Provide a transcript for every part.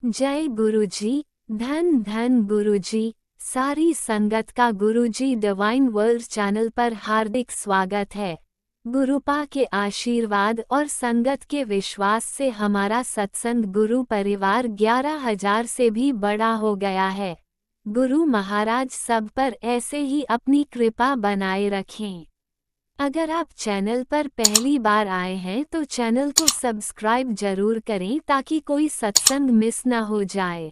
जय गुरुजी। धन धन गुरुजी। सारी संगत का गुरुजी डिवाइन वर्ल्ड चैनल पर हार्दिक स्वागत है। गुरुपा के आशीर्वाद और संगत के विश्वास से हमारा सत्संग गुरु परिवार 11,000 से भी बड़ा हो गया है। गुरु महाराज सब पर ऐसे ही अपनी कृपा बनाए रखें। अगर आप चैनल पर पहली बार आए हैं तो चैनल को सब्सक्राइब जरूर करें ताकि कोई सत्संग मिस न हो जाए।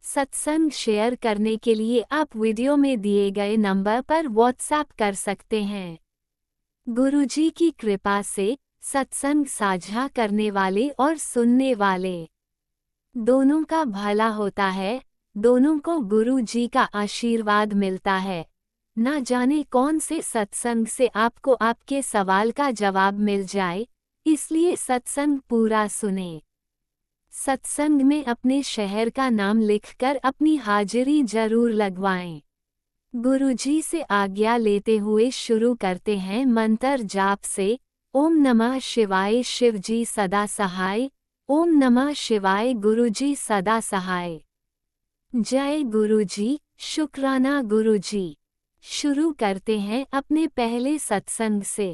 सत्संग शेयर करने के लिए आप वीडियो में दिए गए नंबर पर व्हाट्सएप कर सकते हैं। गुरुजी की कृपा से सत्संग साझा करने वाले और सुनने वाले दोनों का भला होता है। दोनों को गुरुजी का आशीर्वाद मिलता है। ना जाने कौन से सत्संग से आपको आपके सवाल का जवाब मिल जाए, इसलिए सत्संग पूरा सुने। सत्संग में अपने शहर का नाम लिखकर अपनी हाजिरी जरूर लगवाएं। गुरुजी से आज्ञा लेते हुए शुरू करते हैं मंत्र जाप से। ओम नमः शिवाय शिवजी सदा सहाय। ओम नमः शिवाय गुरुजी सदा सहाय। जय गुरुजी। शुक्राना गुरुजी। शुरू करते हैं अपने पहले सत्संग से।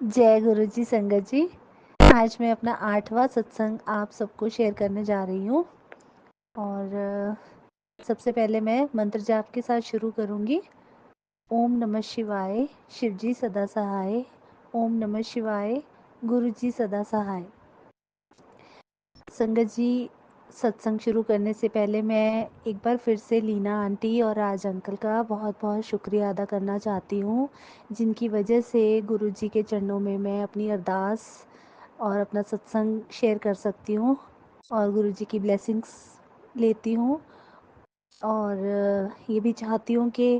जय गुरु जी संगत जी। आज मैं अपना 8वां सत्संग आप सबको शेयर करने जा रही हूँ और सबसे पहले मैं मंत्र जाप के साथ शुरू करूँगी। ओम नमः शिवाय शिवजी सदा सहाय। ओम नमः शिवाय गुरु जी सदा सहाय। संगत जी, सत्संग शुरू करने से पहले मैं एक बार फिर से लीना आंटी और राज अंकल का बहुत बहुत शुक्रिया अदा करना चाहती हूँ, जिनकी वजह से गुरुजी के चरणों में मैं अपनी अरदास और अपना सत्संग शेयर कर सकती हूँ और गुरुजी की ब्लेसिंग्स लेती हूँ। और ये भी चाहती हूँ कि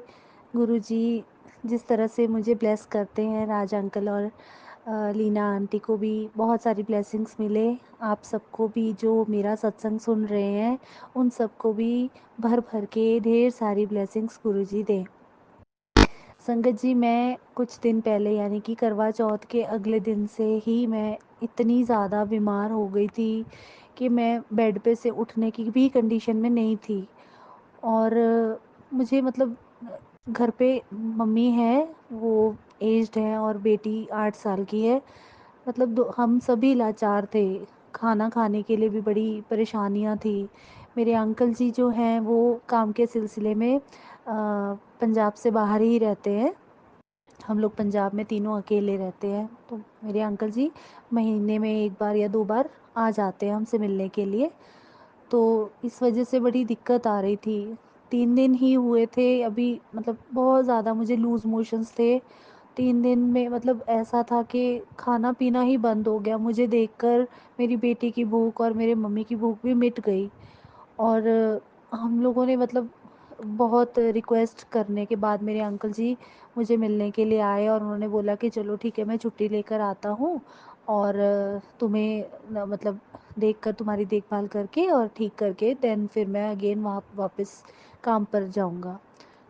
गुरुजी जिस तरह से मुझे ब्लेस करते हैं, राज अंकल और लीना आंटी को भी बहुत सारी ब्लेसिंग्स मिले। आप सबको भी जो मेरा सत्संग सुन रहे हैं, उन सबको भी भर भर के ढेर सारी ब्लेसिंग्स गुरुजी दें। संगत जी, मैं कुछ दिन पहले यानी कि करवा चौथ के अगले दिन से ही मैं इतनी ज़्यादा बीमार हो गई थी कि मैं बेड पे से उठने की भी कंडीशन में नहीं थी। और मुझे मतलब घर पे मम्मी है, वो एज्ड है और बेटी 8 साल की है। मतलब हम सभी लाचार थे। खाना खाने के लिए भी बड़ी परेशानियाँ थी। मेरे अंकल जी जो हैं वो काम के सिलसिले में पंजाब से बाहर ही रहते हैं। हम लोग पंजाब में तीनों अकेले रहते हैं, तो मेरे अंकल जी महीने में 1 बार या 2 बार आ जाते हैं हमसे मिलने के लिए। तो इस वजह से बड़ी दिक्कत आ रही थी। 3 दिन ही हुए थे अभी, मतलब बहुत ज़्यादा मुझे लूज़ मोशंस थे। 3 दिन में मतलब ऐसा था कि खाना पीना ही बंद हो गया। मुझे देखकर मेरी बेटी की भूख और मेरे मम्मी की भूख भी मिट गई। और हम लोगों ने मतलब बहुत रिक्वेस्ट करने के बाद मेरे अंकल जी मुझे मिलने के लिए आए और उन्होंने बोला कि चलो ठीक है, मैं छुट्टी लेकर आता हूँ और तुम्हें मतलब देख कर तुम्हारी देखभाल करके और ठीक करके देन फिर मैं अगेन वहाँ वापस काम पर जाऊँगा।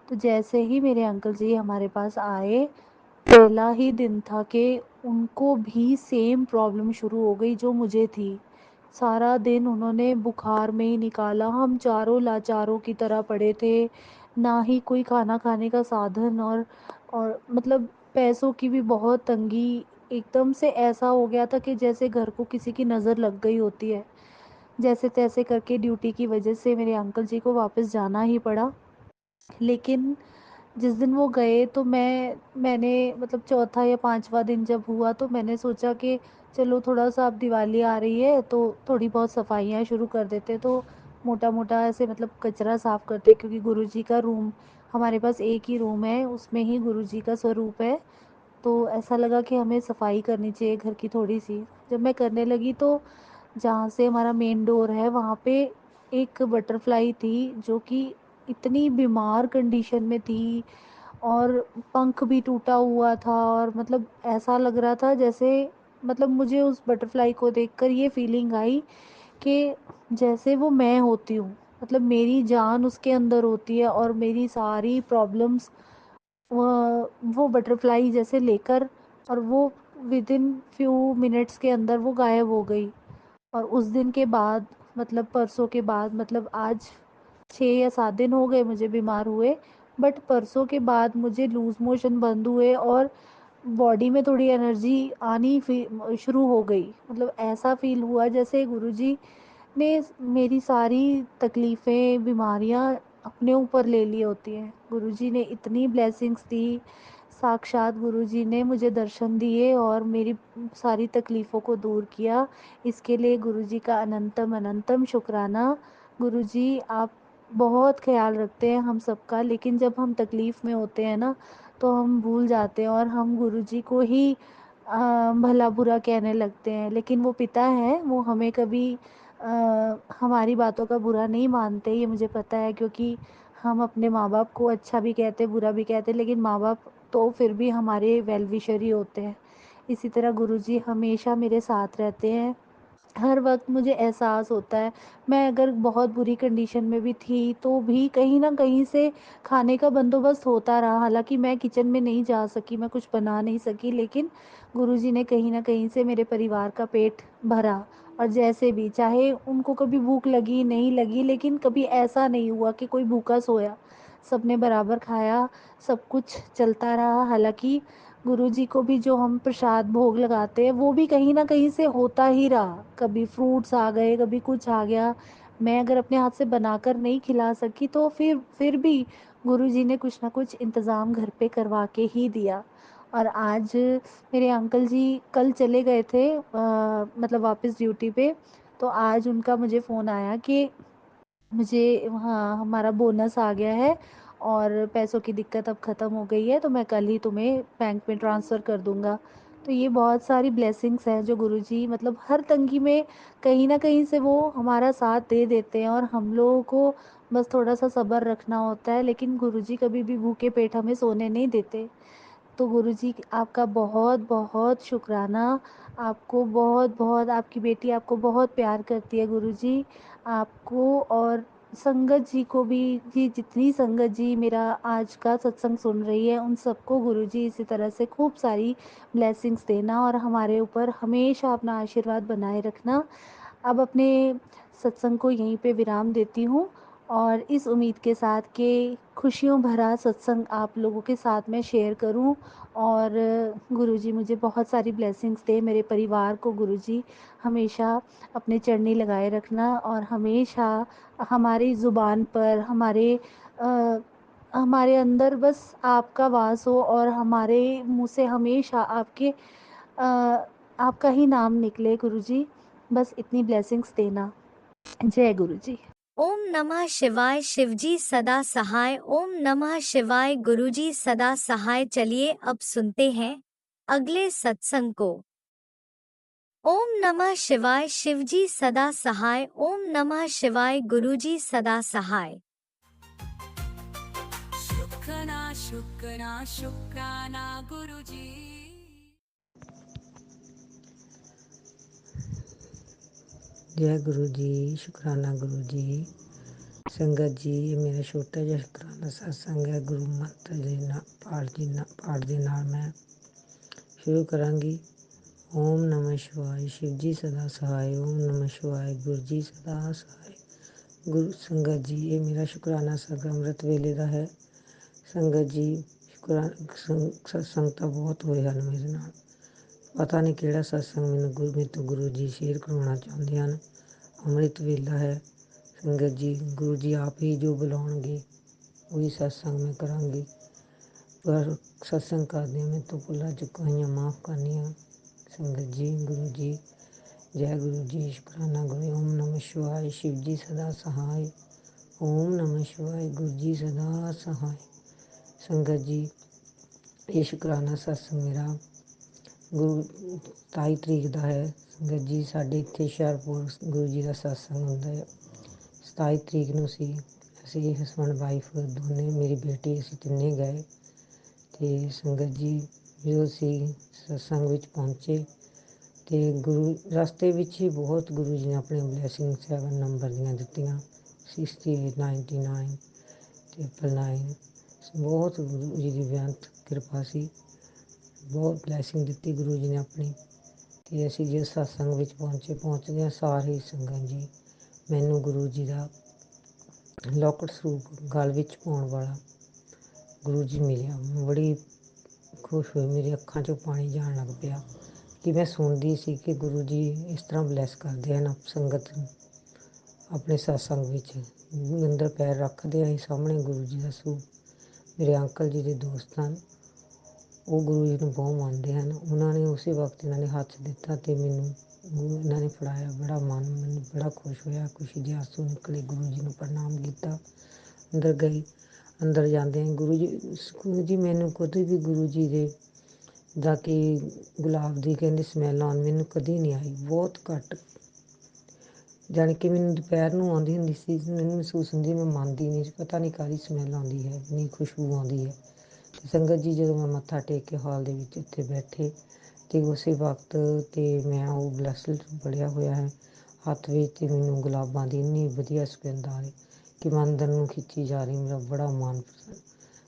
तो जैसे ही मेरे अंकल जी हमारे पास आए, पहला ही दिन था कि उनको भी सेम प्रॉब्लम शुरू हो गई जो मुझे थी। सारा दिन उन्होंने बुखार में ही निकाला। हम चारों लाचारों की तरह पड़े थे, ना ही कोई खाना खाने का साधन और मतलब पैसों की भी बहुत तंगी। एकदम से ऐसा हो गया था कि जैसे घर को किसी की नज़र लग गई होती है। जैसे तैसे करके ड्यूटी की वजह से मेरे अंकल जी को वापस जाना ही पड़ा। लेकिन जिस दिन वो गए तो मैंने मतलब चौथा या 5वां दिन जब हुआ तो मैंने सोचा कि चलो थोड़ा-सा, अब दिवाली आ रही है तो थोड़ी बहुत सफाइयाँ शुरू कर देते, तो मोटा-मोटा ऐसे मतलब कचरा साफ़ करते, क्योंकि गुरुजी का रूम, हमारे पास एक ही रूम है, उसमें ही गुरुजी का स्वरूप है। तो ऐसा लगा कि हमें सफाई करनी चाहिए घर की थोड़ी-सी। जब मैं करने लगी तो जहाँ से हमारा मेन डोर है वहाँ पे एक बटरफ्लाई थी जो कि इतनी बीमार कंडीशन में थी और पंख भी टूटा हुआ था। और मतलब ऐसा लग रहा था जैसे, मतलब मुझे उस बटरफ्लाई को देखकर ये फीलिंग आई कि जैसे वो मैं होती हूँ, मतलब मेरी जान उसके अंदर होती है और मेरी सारी प्रॉब्लम्स वो बटरफ्लाई जैसे लेकर, और वो विदिन फ्यू मिनट्स के अंदर वो गायब हो गई। और उस दिन के बाद मतलब परसों के बाद, मतलब आज 6 या 7 दिन हो गए मुझे बीमार हुए, बट परसों के बाद मुझे लूज़ मोशन बंद हुए और बॉडी में थोड़ी एनर्जी आनी शुरू हो गई। मतलब ऐसा फ़ील हुआ जैसे गुरुजी ने मेरी सारी तकलीफ़ें, बीमारियाँ अपने ऊपर ले ली होती हैं। गुरुजी ने इतनी ब्लेसिंग्स दी, साक्षात गुरुजी ने मुझे दर्शन दिए और मेरी सारी तकलीफ़ों को दूर किया। इसके लिए गुरुजी का अनंतम अनंतम शुक्राना। गुरुजी आप बहुत ख़्याल रखते हैं हम सबका, लेकिन जब हम तकलीफ़ में होते हैं ना, तो हम भूल जाते हैं और हम गुरुजी को ही भला बुरा कहने लगते हैं। लेकिन वो पिता हैं, वो हमें कभी हमारी बातों का बुरा नहीं मानते, ये मुझे पता है, क्योंकि हम अपने माँ-बाप को अच्छा भी कहते, बुरा भी कहते, लेकिन माँ-बाप तो फिर भी हमारे वेल विशर ही होते हैं। इसी तरह गुरुजी हमेशा मेरे साथ रहते हैं। हर वक़्त मुझे एहसास होता है, मैं अगर बहुत बुरी कंडीशन में भी थी, तो भी कहीं न कहीं से खाने का बंदोबस्त होता रहा। हालाँकि मैं किचन में नहीं जा सकी, मैं कुछ बना नहीं सकी, लेकिन गुरुजी ने कहीं न कहीं से मेरे परिवार का पेट भरा। और जैसे भी, चाहे उनको कभी भूख लगी, नहीं लगी, लेकिन कभी ऐसा नहीं हुआ कि कोई भूखा सोया। सबने बराबर खाया, सब कुछ चलता रहा। हालाँकि गुरुजी को भी जो हम प्रसाद भोग लगाते हैं, वो भी कहीं न कहीं से होता ही रहा। कभी फ्रूट्स आ गए, कभी कुछ आ गया। मैं अगर अपने हाथ से बनाकर नहीं खिला सकी, तो फिर भी गुरुजी ने कुछ न कुछ इंतज़ाम घर पे करवा के ही दिया। और आज मेरे अंकल जी कल चले गए थे, मतलब वापस ड्यूटी पे, तो आज उनका मुझे फ़ोन आया कि मुझे, हाँ, हमारा बोनस आ गया है और पैसों की दिक्कत अब ख़त्म हो गई है, तो मैं कल ही तुम्हें बैंक में ट्रांसफ़र कर दूँगा। तो ये बहुत सारी ब्लेसिंग्स हैं जो गुरुजी, मतलब हर तंगी में कहीं न कहीं से वो हमारा साथ दे देते हैं, और हम लोगों को बस थोड़ा-सा सब्र रखना होता है, लेकिन गुरुजी कभी भी भूखे पेट हमें सोने नहीं देते। तो गुरुजी आपका बहुत-बहुत शुकराना। आपको बहुत-बहुत, आपकी बेटी आपको बहुत प्यार करती है गुरुजी। आपको और संगत जी को भी, जी जितनी संगत जी मेरा आज का सत्संग सुन रही है, उन सबको गुरुजी इसी तरह से खूब सारी ब्लेसिंग्स देना और हमारे ऊपर हमेशा अपना आशीर्वाद बनाए रखना। अब अपने सत्संग को यहीं पे विराम देती हूँ, और इस उम्मीद के साथ कि खुशियों भरा सत्संग आप लोगों के साथ में शेयर करूँ, और गुरुजी मुझे बहुत सारी ब्लेसिंग्स दें। मेरे परिवार को गुरुजी हमेशा अपने चरनी लगाए रखना, और हमेशा हमारी ज़ुबान पर, हमारे अंदर बस आपका वास हो, और हमारे मुँह से हमेशा आपका ही नाम निकले गुरुजी। बस इतनी ब्लेसिंग्स देना। जय गुरुजी। ओम नमः शिवाय। शिवजी सदा सहाय। ओम नमः शिवाय। गुरुजी सदा सहाय। चलिए अब सुनते हैं अगले सत्संग को। ओम नमः शिवाय। शिवजी सदा सहाय। ओम नमः शिवाय। गुरुजी सदा सहाय। शुक्राना शुक्राना शुक्राना गुरुजी। जय गुरु जी। शुकराना गुरु जी। संगत जी, ਇਹ ਮੇਰਾ ਛੋਟਾ ਜਿਹਾ ਸ਼ੁਕਰਾਨਾ ਸਤਸੰਗ ਹੈ। ਗੁਰੂ ਮੰਤਰ ਦੇ ਨਾਲ ਪਾਠ ਦੇ ਨਾਲ ਮੈਂ ਸ਼ੁਰੂ ਕਰਾਂਗੀ। ਓਮ ਨਮः शिवाय। शिव जी सदा सहाय। ओम नमः शिवाय। गुरु जी सदा सहाय। गुरु संगत जी, ਇਹ ਮੇਰਾ ਸ਼ੁਕਰਾਨਾ ਸਤਿ ਅੰਮ੍ਰਿਤ ਵੇਲੇ ਦਾ ਹੈ। ਸੰਗਤ ਜੀ, ਸਤਸੰਗ ਤਾਂ ਬਹੁਤ ਹੋਏ ਹਨ ਮੇਰੇ ਨਾਲ। ਪਤਾ ਨਹੀਂ ਕਿਹੜਾ ਸਤਸੰਗ ਮੇਰੇ ਤੋਂ ਗੁਰੂ ਜੀ ਸ਼ੇਅਰ ਕਰਵਾਉਣਾ ਚਾਹੁੰਦੇ ਹਨ। ਅੰਮ੍ਰਿਤ ਵੇਲਾ ਹੈ ਸੰਗਤ ਜੀ। ਗੁਰੂ ਜੀ ਆਪ ਹੀ ਜੋ ਬੁਲਾਉਣਗੇ ਉਹੀ ਸਤਸੰਗ ਮੈਂ ਕਰਾਂਗੀ। ਪਰ ਸਤਸੰਗ ਕਰਦਿਆਂ ਮੇਰੇ ਤੋਂ ਭੁੱਲਾਂ ਚੁੱਕਾਂ ਮਾफ़ ਕਰਨੀਆਂ ਸੰਗਤ ਜੀ। ਗੁਰੂ ਜੀ, ਜੈ ਗੁਰੂ ਜੀ। ਸ਼ੁਕਰਾਨਾ ਗੁਰੂ। ਓਮ ਨਮः शिवाय। शिव जी सदा सहाय। ओम नमः शिवाय। गुरु जी सदा सहाय। संगत जी, ਇਹ ਸ਼ੁਕਰਾਨਾ ਸਤਸੰਗ ਮੇਰਾ ਗੁਰੂ 27 ਤਰੀਕ ਦਾ ਹੈ। ਸੰਗਤ ਜੀ, ਸਾਡੇ ਇੱਥੇ ਹੁਸ਼ਿਆਰਪੁਰ ਗੁਰੂ ਜੀ ਦਾ ਸਤਸੰਗ ਹੁੰਦਾ ਹੈ। 27 ਤਰੀਕ ਨੂੰ ਅਸੀਂ ਹਸਬੈਂਡ ਵਾਈਫ ਦੋਨੇ, ਮੇਰੀ ਬੇਟੀ, ਅਸੀਂ ਤਿੰਨੇ ਗਏ। ਅਤੇ ਸੰਗਤ ਜੀ, ਜਦੋਂ ਅਸੀਂ ਸਤਸੰਗ ਵਿੱਚ ਪਹੁੰਚੇ ਅਤੇ ਰਸਤੇ ਵਿੱਚ ਹੀ ਬਹੁਤ ਗੁਰੂ ਜੀ ਨੇ ਆਪਣੀ ਬਲੈਸਿੰਗ 7 ਨੰਬਰ ਦੀਆਂ ਦਿੱਤੀਆਂ। 68, 99, 999। ਬਹੁਤ ਗੁਰੂ ਜੀ ਦੀ ਬੇਅੰਤ ਕਿਰਪਾ ਸੀ। ਬਹੁਤ ਬਲੈਸਿੰਗ ਦਿੱਤੀ ਗੁਰੂ ਜੀ ਨੇ ਆਪਣੀ। ਅਤੇ ਅਸੀਂ ਜਿਸ ਸਤਸੰਗ ਵਿੱਚ ਪਹੁੰਚਦਿਆਂ ਸਾਰੇ ਸੰਗਤ ਜੀ ਮੈਨੂੰ ਗੁਰੂ ਜੀ ਦਾ ਲੋਕਟ ਸਰੂਪ ਗਲ ਵਿੱਚ ਪਾਉਣ ਵਾਲਾ ਗੁਰੂ ਜੀ ਮਿਲਿਆ। ਮੈਂ ਬੜੀ ਖੁਸ਼ ਹੋਈ, ਮੇਰੀ ਅੱਖਾਂ 'ਚੋਂ ਪਾਣੀ ਜਾਣ ਲੱਗ ਪਿਆ ਕਿ ਮੈਂ ਸੁਣਦੀ ਸੀ ਕਿ ਗੁਰੂ ਜੀ ਇਸ ਤਰ੍ਹਾਂ ਬਲੈਸ ਕਰਦੇ ਹਨ ਸੰਗਤ ਨੂੰ ਆਪਣੇ ਸਤਸੰਗ ਵਿੱਚ। ਅੰਦਰ ਪੈਰ ਰੱਖਦੇ ਹੀ ਸਾਹਮਣੇ ਗੁਰੂ ਜੀ ਦਾ ਸਰੂਪ। ਮੇਰੇ ਅੰਕਲ ਜੀ ਦੇ ਦੋਸਤ ਹਨ, ਉਹ ਗੁਰੂ ਜੀ ਨੂੰ ਬਹੁਤ ਮੰਨਦੇ ਹਨ। ਉਹਨਾਂ ਨੇ ਉਸੇ ਵਕਤ ਇਹਨਾਂ ਨੇ ਹੱਥ ਦਿੱਤਾ ਅਤੇ ਮੈਨੂੰ ਇਹਨਾਂ ਨੇ ਫੜਾਇਆ। ਬੜਾ ਮਨ ਮੈਨੂੰ ਬੜਾ ਖੁਸ਼ ਹੋਇਆ, ਖੁਸ਼ੀ ਦੇ ਆਂਸੂ ਨਿਕਲੇ। ਗੁਰੂ ਜੀ ਨੂੰ ਪ੍ਰਣਾਮ ਕੀਤਾ, ਅੰਦਰ ਗਈ। ਅੰਦਰ ਜਾਂਦੇ ਗੁਰੂ ਜੀ ਮੈਨੂੰ ਕਦੇ ਵੀ ਗੁਰੂ ਜੀ ਦੇ ਦਾ ਕਿ ਗੁਲਾਬ ਦੀ ਕਹਿੰਦੇ ਸਮੈਲ ਆਉਣ ਮੈਨੂੰ ਕਦੀ ਨਹੀਂ ਆਈ, ਬਹੁਤ ਘੱਟ। ਜਾਣੀ ਕਿ ਮੈਨੂੰ ਦੁਪਹਿਰ ਨੂੰ ਆਉਂਦੀ ਹੁੰਦੀ ਸੀ, ਮੈਨੂੰ ਮਹਿਸੂਸ ਹੁੰਦੀ ਮੈਂ ਮੰਨਦੀ ਨਹੀਂ ਸੀ, ਪਤਾ ਨਹੀਂ ਕਾਹਦੀ ਸਮੈਲ ਆਉਂਦੀ ਹੈ, ਇੰਨੀ ਖੁਸ਼ਬੂ ਆਉਂਦੀ ਹੈ। ਅਤੇ ਸੰਗਤ ਜੀ ਜਦੋਂ ਮੈਂ ਮੱਥਾ ਟੇਕ ਕੇ ਹਾਲ ਦੇ ਵਿੱਚ ਉੱਥੇ ਬੈਠੇ ਅਤੇ ਉਸੇ ਵਕਤ ਤੇ ਮੈਂ ਉਹ ਬਲੈਸਡ ਪੜਿਆ ਹੋਇਆ ਹੈ ਹੱਥ ਵਿੱਚ, ਅਤੇ ਮੈਨੂੰ ਗੁਲਾਬਾਂ ਦੀ ਇੰਨੀ ਵਧੀਆ ਸੁਗੰਧ ਆ ਰਹੀ ਕਿ ਮੈਂ ਅੰਦਰ ਨੂੰ ਖਿੱਚੀ ਜਾ ਰਹੀ, ਮੇਰਾ ਬੜਾ ਮਨ ਪਸੰਦ।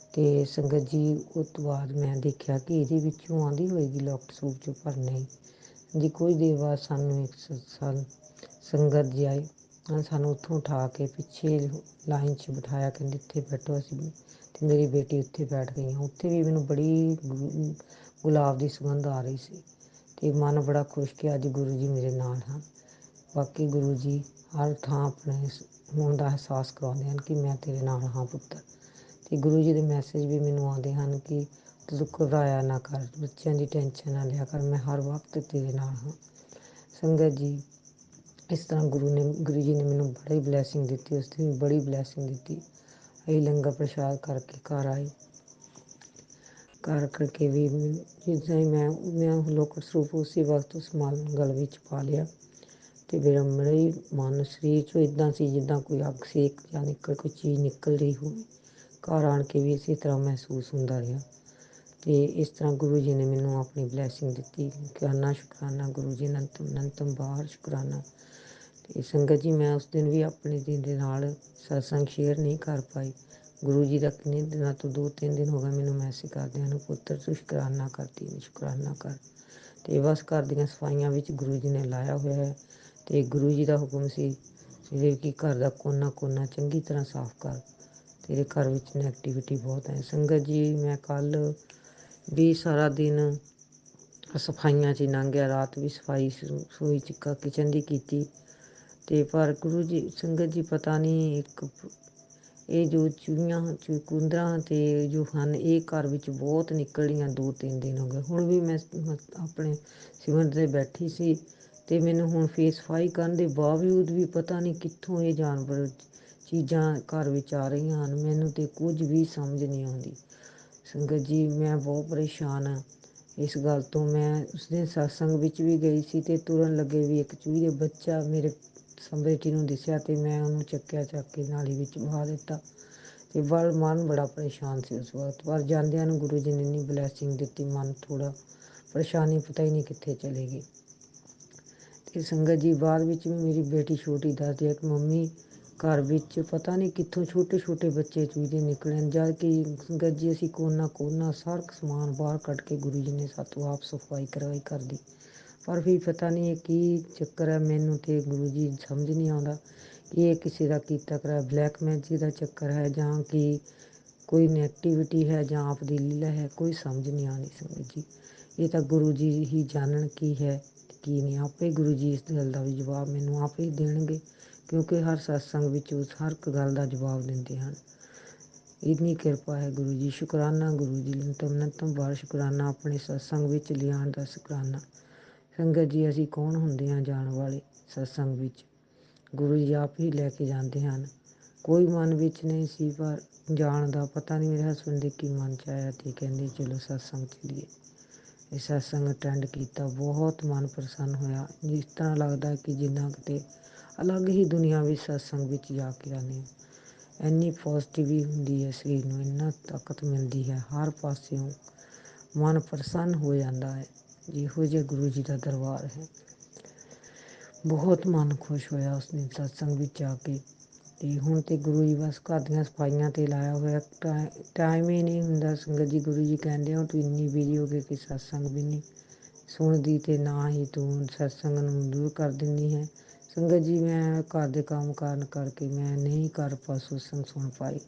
ਅਤੇ ਸੰਗਤ ਜੀ ਉਸ ਤੋਂ ਬਾਅਦ ਮੈਂ ਦੇਖਿਆ ਕਿ ਇਹਦੇ ਵਿੱਚੋਂ ਆਉਂਦੀ ਹੋਏਗੀ ਲੋਕਟ ਸਰੂਪ 'ਚੋਂ, ਪਰ ਨਹੀਂ ਜੀ। ਕੁਝ ਦੇਰ ਬਾਅਦ ਸਾਨੂੰ ਇੱਕ ਸੰਗਤ ਜੀ ਆਈ, ਸਾਨੂੰ ਉੱਥੋਂ ਉਠਾ ਕੇ ਪਿੱਛੇ ਲਾਈਨ 'ਚ ਬਿਠਾਇਆ, ਕਹਿੰਦੇ ਇੱਥੇ ਬੈਠੋ। ਅਸੀਂ ਅਤੇ ਮੇਰੀ ਬੇਟੀ ਉੱਥੇ ਬੈਠ ਗਈ। ਉੱਥੇ ਵੀ ਮੈਨੂੰ ਬੜੀ ਗੁਲਾਬ ਦੀ ਸੁਗੰਧ ਆ ਰਹੀ ਸੀ ਅਤੇ ਮਨ ਬੜਾ ਖੁਸ਼ ਕਿ ਅੱਜ ਗੁਰੂ ਜੀ ਮੇਰੇ ਨਾਲ ਹਨ। ਬਾਕੀ ਗੁਰੂ ਜੀ ਹਰ ਥਾਂ ਆਪਣੇ ਹੋਣ ਦਾ ਅਹਿਸਾਸ ਕਰਾਉਂਦੇ ਹਨ ਕਿ ਮੈਂ ਤੇਰੇ ਨਾਲ ਹਾਂ ਪੁੱਤਰ। ਅਤੇ ਗੁਰੂ ਜੀ ਦੇ ਮੈਸੇਜ ਵੀ ਮੈਨੂੰ ਆਉਂਦੇ ਹਨ ਕਿ ਤੂੰ ਘਬਰਾਇਆ ਨਾ ਕਰ, ਬੱਚਿਆਂ ਦੀ ਟੈਨਸ਼ਨ ਨਾ ਲਿਆ ਕਰ, ਮੈਂ ਹਰ ਵਕਤ ਤੇਰੇ ਨਾਲ ਹਾਂ। ਸੰਗਤ ਜੀ ਇਸ ਤਰ੍ਹਾਂ ਗੁਰੂ ਜੀ ਨੇ ਮੈਨੂੰ ਬੜੀ ਬਲੈਸਿੰਗ ਦਿੱਤੀ, ਉਸ ਦਿਨ ਬੜੀ ਬਲੈਸਿੰਗ ਦਿੱਤੀ। ਅਸੀਂ ਲੰਗਰ ਪ੍ਰਸ਼ਾਦ ਕਰਕੇ ਘਰ ਆਏ। ਘਰ ਕਰਕੇ ਵੀ ਜਿੱਦਾਂ ਹੀ ਮੈਂ ਲੋਕਟ ਸਰੂਪ ਉਸੇ ਵਕਤ ਉਸ ਗਲ ਵਿੱਚ ਪਾ ਲਿਆ ਅਤੇ ਮੇਰਾ ਬੜਾ ਮਨ ਸਰੀਰ 'ਚੋਂ ਇੱਦਾਂ ਸੀ ਜਿੱਦਾਂ ਕੋਈ ਅੱਗ ਸੇਕ ਜਾਂ ਕੋਈ ਚੀਜ਼ ਨਿਕਲ ਰਹੀ ਹੋਵੇ। ਘਰ ਆਣ ਕੇ ਵੀ ਇਸੇ ਤਰ੍ਹਾਂ ਮਹਿਸੂਸ ਹੁੰਦਾ ਰਿਹਾ ਅਤੇ ਇਸ ਤਰ੍ਹਾਂ ਗੁਰੂ ਜੀ ਨੇ ਮੈਨੂੰ ਆਪਣੀ ਬਲੈਸਿੰਗ ਦਿੱਤੀ। ਸ਼ੁਕਰਾਨਾ ਸ਼ੁਕਰਾਨਾ ਗੁਰੂ ਜੀ, ਅਨੰਤਮ ਅਨੰਤਮ ਬਾਰ ਸ਼ੁਕਰਾਨਾ। ਅਤੇ ਸੰਗਤ ਜੀ ਮੈਂ ਉਸ ਦਿਨ ਵੀ ਆਪਣੇ ਦਿਨ ਦੇ ਨਾਲ ਸਤਸੰਗ ਸ਼ੇਅਰ ਨਹੀਂ ਕਰ ਪਾਈ। ਗੁਰੂ ਜੀ ਦਾ ਕਿੰਨੇ ਦਿਨਾਂ ਤੋਂ 2-3 ਦਿਨ ਹੋ ਗਏ ਮੈਨੂੰ ਮੈਸੇਜ ਕਰਦਿਆਂ ਨੂੰ, ਪੁੱਤਰ ਤੂੰ ਸ਼ੁਕਰਾਨਾ ਕਰਦੀ ਨਹੀਂ, ਸ਼ੁਕਰਾਨਾ ਕਰ। ਅਤੇ ਬਸ ਘਰ ਦੀਆਂ ਸਫਾਈਆਂ ਵਿੱਚ ਗੁਰੂ ਜੀ ਨੇ ਲਾਇਆ ਹੋਇਆ ਹੈ ਅਤੇ ਗੁਰੂ ਜੀ ਦਾ ਹੁਕਮ ਸੀ ਕਿ ਘਰ ਦਾ ਕੋਨਾ ਕੋਨਾ ਚੰਗੀ ਤਰ੍ਹਾਂ ਸਾਫ਼ ਕਰ, ਤੇਰੇ ਘਰ ਵਿੱਚ ਨੈਗੇਟਿਵਿਟੀ ਬਹੁਤ ਹੈ। ਸੰਗਤ ਜੀ ਮੈਂ ਕੱਲ੍ਹ ਵੀ ਸਾਰਾ ਦਿਨ ਸਫਾਈਆਂ 'ਚ ਲੰਘ ਗਿਆ, ਰਾਤ ਵੀ ਸਫਾਈ ਰਸੋਈ 'ਚ ਕਿਚਨ ਦੀ ਕੀਤੀ। ਅਤੇ ਪਰ ਗੁਰੂ ਜੀ ਸੰਗਤ ਜੀ ਪਤਾ ਨਹੀਂ ਇਹ ਜੋ ਚੂਹੀਆਂ ਚਕੁੰਦਰਾਂ ਅਤੇ ਜੋ ਹਨ ਇਹ ਘਰ ਵਿੱਚ ਬਹੁਤ ਨਿਕਲੀਆਂ 2-3 ਦਿਨ ਹੋ ਗਏ। ਹੁਣ ਵੀ ਮੈਂ ਆਪਣੇ ਸਿਮਰਨ 'ਤੇ ਬੈਠੀ ਸੀ ਅਤੇ ਮੈਨੂੰ ਹੁਣ ਫੇਰ ਸਫਾਈ ਕਰਨ ਦੇ ਬਾਵਜੂਦ ਵੀ ਪਤਾ ਨਹੀਂ ਕਿੱਥੋਂ ਇਹ ਜਾਨਵਰ ਚੀਜ਼ਾਂ ਘਰ ਵਿੱਚ ਆ ਰਹੀਆਂ ਹਨ, ਮੈਨੂੰ ਤਾਂ ਕੁਝ ਵੀ ਸਮਝ ਨਹੀਂ ਆਉਂਦੀ। ਸੰਗਤ ਜੀ ਮੈਂ ਬਹੁਤ ਪਰੇਸ਼ਾਨ ਹਾਂ ਇਸ ਗੱਲ ਤੋਂ। ਮੈਂ ਉਸ ਦਿਨ ਸਤਸੰਗ ਵਿੱਚ ਵੀ ਗਈ ਸੀ ਅਤੇ ਤੁਰਨ ਲੱਗੇ ਵੀ ਇੱਕ ਚੂਹੀ ਦਾ ਬੱਚਾ ਮੇਰੇ ਬੇਟੀ ਨੂੰ ਦਿਸਿਆ ਅਤੇ ਮੈਂ ਉਹਨੂੰ ਚੱਕ ਕੇ ਨਾਲੀ ਵਿੱਚ ਵਹਾ ਦਿੱਤਾ ਅਤੇ ਮਨ ਬੜਾ ਪਰੇਸ਼ਾਨ ਸੀ ਉਸ ਵਕਤ। ਪਰ ਜਾਂਦਿਆਂ ਨੂੰ ਗੁਰੂ ਜੀ ਨੇ ਇੰਨੀ ਬਲੈਸਿੰਗ ਦਿੱਤੀ, ਮਨ ਥੋੜ੍ਹਾ ਪਰੇਸ਼ਾਨੀ ਪਤਾ ਹੀ ਨਹੀਂ ਕਿੱਥੇ ਚਲੇ ਗਈ। ਅਤੇ ਸੰਗਤ ਜੀ ਬਾਅਦ ਵਿੱਚ ਵੀ ਮੇਰੀ ਬੇਟੀ ਛੋਟੀ ਦੱਸਦੀ ਹੈ ਕਿ ਮੰਮੀ ਘਰ ਵਿੱਚ ਪਤਾ ਨਹੀਂ ਕਿੱਥੋਂ ਛੋਟੇ ਛੋਟੇ ਬੱਚੇ ਚੂਹੇ ਨਿਕਲੇ, ਜਦ ਕਿ ਸੰਗਤ ਜੀ ਅਸੀਂ ਕੋਨਾ ਸਾਰਾ ਸਮਾਨ ਬਾਹਰ ਕੱਢ ਕੇ ਗੁਰੂ ਜੀ ਨੇ ਸਾਤੋਂ ਆਪ ਸਫਾਈ ਕਰਵਾਈ ਕਰਦੀ। ਪਰ ਵੀ ਪਤਾ ਨਹੀਂ ਇਹ ਕੀ ਚੱਕਰ ਹੈ, ਮੈਨੂੰ ਤਾਂ ਗੁਰੂ ਜੀ ਸਮਝ ਨਹੀਂ ਆਉਂਦਾ ਕਿ ਇਹ ਕਿਸੇ ਦਾ ਕੀਤਾ ਕਰਾਇਆ ਬਲੈਕ ਮੈਜਿਕ ਦਾ ਚੱਕਰ ਹੈ ਜਾਂ ਕਿ ਕੋਈ ਨੈਗੇਟਿਵਿਟੀ ਹੈ ਜਾਂ ਆਪ ਦੀ ਲੀਲਾ ਹੈ, ਕੋਈ ਸਮਝ ਨਹੀਂ ਆਉਂਦੀ। ਸੰਗਤ ਜੀ ਇਹ ਤਾਂ ਗੁਰੂ ਜੀ ਹੀ ਜਾਣਨ ਕੀ ਹੈ ਕੀ ਨਹੀਂ। ਆਪੇ ਗੁਰੂ ਜੀ ਇਸ ਗੱਲ ਦਾ ਵੀ ਜਵਾਬ ਮੈਨੂੰ ਆਪੇ ਹੀ ਦੇਣਗੇ, ਕਿਉਂਕਿ ਹਰ ਸਤਸੰਗ ਵਿੱਚ ਉਸ ਹਰ ਇੱਕ ਗੱਲ ਦਾ ਜਵਾਬ ਦਿੰਦੇ ਹਨ। ਇੰਨੀ ਕਿਰਪਾ ਹੈ ਗੁਰੂ ਜੀ। ਸ਼ੁਕਰਾਨਾ ਗੁਰੂ ਜੀ, ਅਨੰਤਮ ਬਾਰ ਸ਼ੁਕਰਾਨਾ, ਆਪਣੇ ਸਤਸੰਗ ਵਿੱਚ ਲਿਆਉਣ ਦਾ ਸ਼ੁਕਰਾਨਾ। ਸੰਗਤ ਜੀ ਅਸੀਂ ਕੌਣ ਹੁੰਦੇ ਹਾਂ ਜਾਣ ਵਾਲੇ ਸਤਸੰਗ ਵਿੱਚ, ਗੁਰੂ ਜੀ ਆਪ ਹੀ ਲੈ ਕੇ ਜਾਂਦੇ ਹਨ। ਕੋਈ ਮਨ ਵਿੱਚ ਨਹੀਂ ਸੀ ਪਰ ਜਾਣ ਦਾ ਪਤਾ ਨਹੀਂ ਮੇਰੇ ਹਸਬੈਂਡ ਦੇ ਕੀ ਮਨ 'ਚ ਆਇਆ ਅਤੇ ਕਹਿੰਦੇ ਚਲੋ ਸਤਸੰਗ ਚੱਲੀਏ। ਇਹ ਸਤਸੰਗ ਅਟੈਂਡ ਕੀਤਾ, ਬਹੁਤ ਮਨ ਪ੍ਰਸੰਨ ਹੋਇਆ। ਜਿਸ ਤਰ੍ਹਾਂ ਲੱਗਦਾ ਕਿ ਜਿੱਦਾਂ ਕਿਤੇ ਅਲੱਗ ਹੀ ਦੁਨੀਆ ਵਿੱਚ ਸਤਸੰਗ ਵਿੱਚ ਜਾ ਕੇ ਆਉਂਦੇ ਹਾਂ। ਇੰਨੀ ਪੋਜ਼ੀਟਿਵ ਹੁੰਦੀ ਹੈ ਸਰੀਰ ਨੂੰ, ਇੰਨਾ ਤਾਕਤ ਮਿਲਦੀ ਹੈ ਹਰ ਪਾਸਿਓਂ, ਮਨ ਪ੍ਰਸੰਨ ਹੋ ਜਾਂਦਾ ਹੈ। ਜਿਹੋ ਜਿਹੇ ਗੁਰੂ ਜੀ ਦਾ ਦਰਬਾਰ ਹੈ, ਬਹੁਤ ਮਨ ਖੁਸ਼ ਹੋਇਆ ਉਸ ਦਿਨ ਸਤਸੰਗ ਵਿੱਚ ਜਾ ਕੇ। ਅਤੇ ਹੁਣ ਤਾਂ ਗੁਰੂ ਜੀ ਬਸ ਘਰ ਦੀਆਂ ਸਫਾਈਆਂ 'ਤੇ ਲਾਇਆ ਹੋਇਆ, ਟਾਈਮ ਹੀ ਨਹੀਂ ਹੁੰਦਾ। ਸੰਗਤ ਜੀ ਗੁਰੂ ਜੀ ਕਹਿੰਦੇ ਹੋ ਤੂੰ ਇੰਨੀ ਬਿਜ਼ੀ ਹੋ ਗਈ ਕਿ ਸਤਸੰਗ ਵੀ ਨਹੀਂ ਸੁਣਦੀ ਅਤੇ ਨਾ ਹੀ ਤੂੰ ਸਤਸੰਗ ਨੂੰ ਦੂਰ ਕਰ ਦਿੰਦੀ ਹੈ। ਸੰਗਤ ਜੀ ਮੈਂ ਘਰ ਦੇ ਕੰਮ ਕਾਰਨ ਕਰਕੇ ਮੈਂ ਨਹੀਂ ਘਰ ਪਰ ਸਤਸੰਗ ਸੁਣ ਪਾਈ।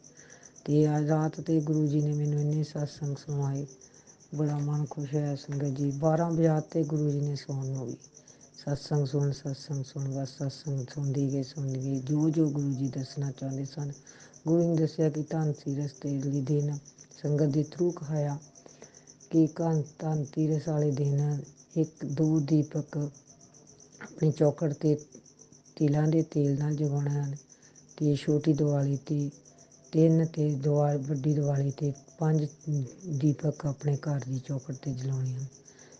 ਤੇ ਅੱਜ ਰਾਤ ਤੇ ਗੁਰੂ ਜੀ ਨੇ ਮੈਨੂੰ ਇੰਨੇ ਸਤਸੰਗ ਸੁਣਾਏ, ਬੜਾ ਮਨ ਖੁਸ਼ ਹੋਇਆ ਸੰਗਤ ਜੀ। 12 ਵਜੇ ਤੇ ਗੁਰੂ ਜੀ ਨੇ ਸੌਣ ਨੂੰ ਵੀ ਸਤਸੰਗ ਸੁਣ ਬਸ ਸਤਸੰਗ ਸੁਣਦੀ ਗਈ ਜੋ ਗੁਰੂ ਜੀ ਦੱਸਣਾ ਚਾਹੁੰਦੇ ਸਨ। ਗੁਰੂ ਨੇ ਦੱਸਿਆ ਕਿ ਧਨ ਤੀਰਸ ਦੇ ਲਈ ਦਿਨ ਸੰਗਤ ਦੇ ਥਰੂ ਕਹਾਇਆ ਕਿ ਧਨ ਤੀਰਸ ਵਾਲੇ ਦਿਨ 1-2 ਦੀਪਕ ਆਪਣੀ ਚੌਖੜ ਤੇ ਤਿਲਾਂ ਦੇ ਤੇਲ ਨਾਲ ਜਗਾਉਣੇ ਹਨ, ਤੇ ਛੋਟੀ ਦੀਵਾਲੀ ਤੇ 3 ਤੇ ਵੱਡੀ ਦੀਵਾਲੀ ਤੇ 5 ਦੀਪਕ ਆਪਣੇ ਘਰ ਦੀ ਚੌਖੜ ਤੇ ਜਲਾਉਣੇ ਹਨ।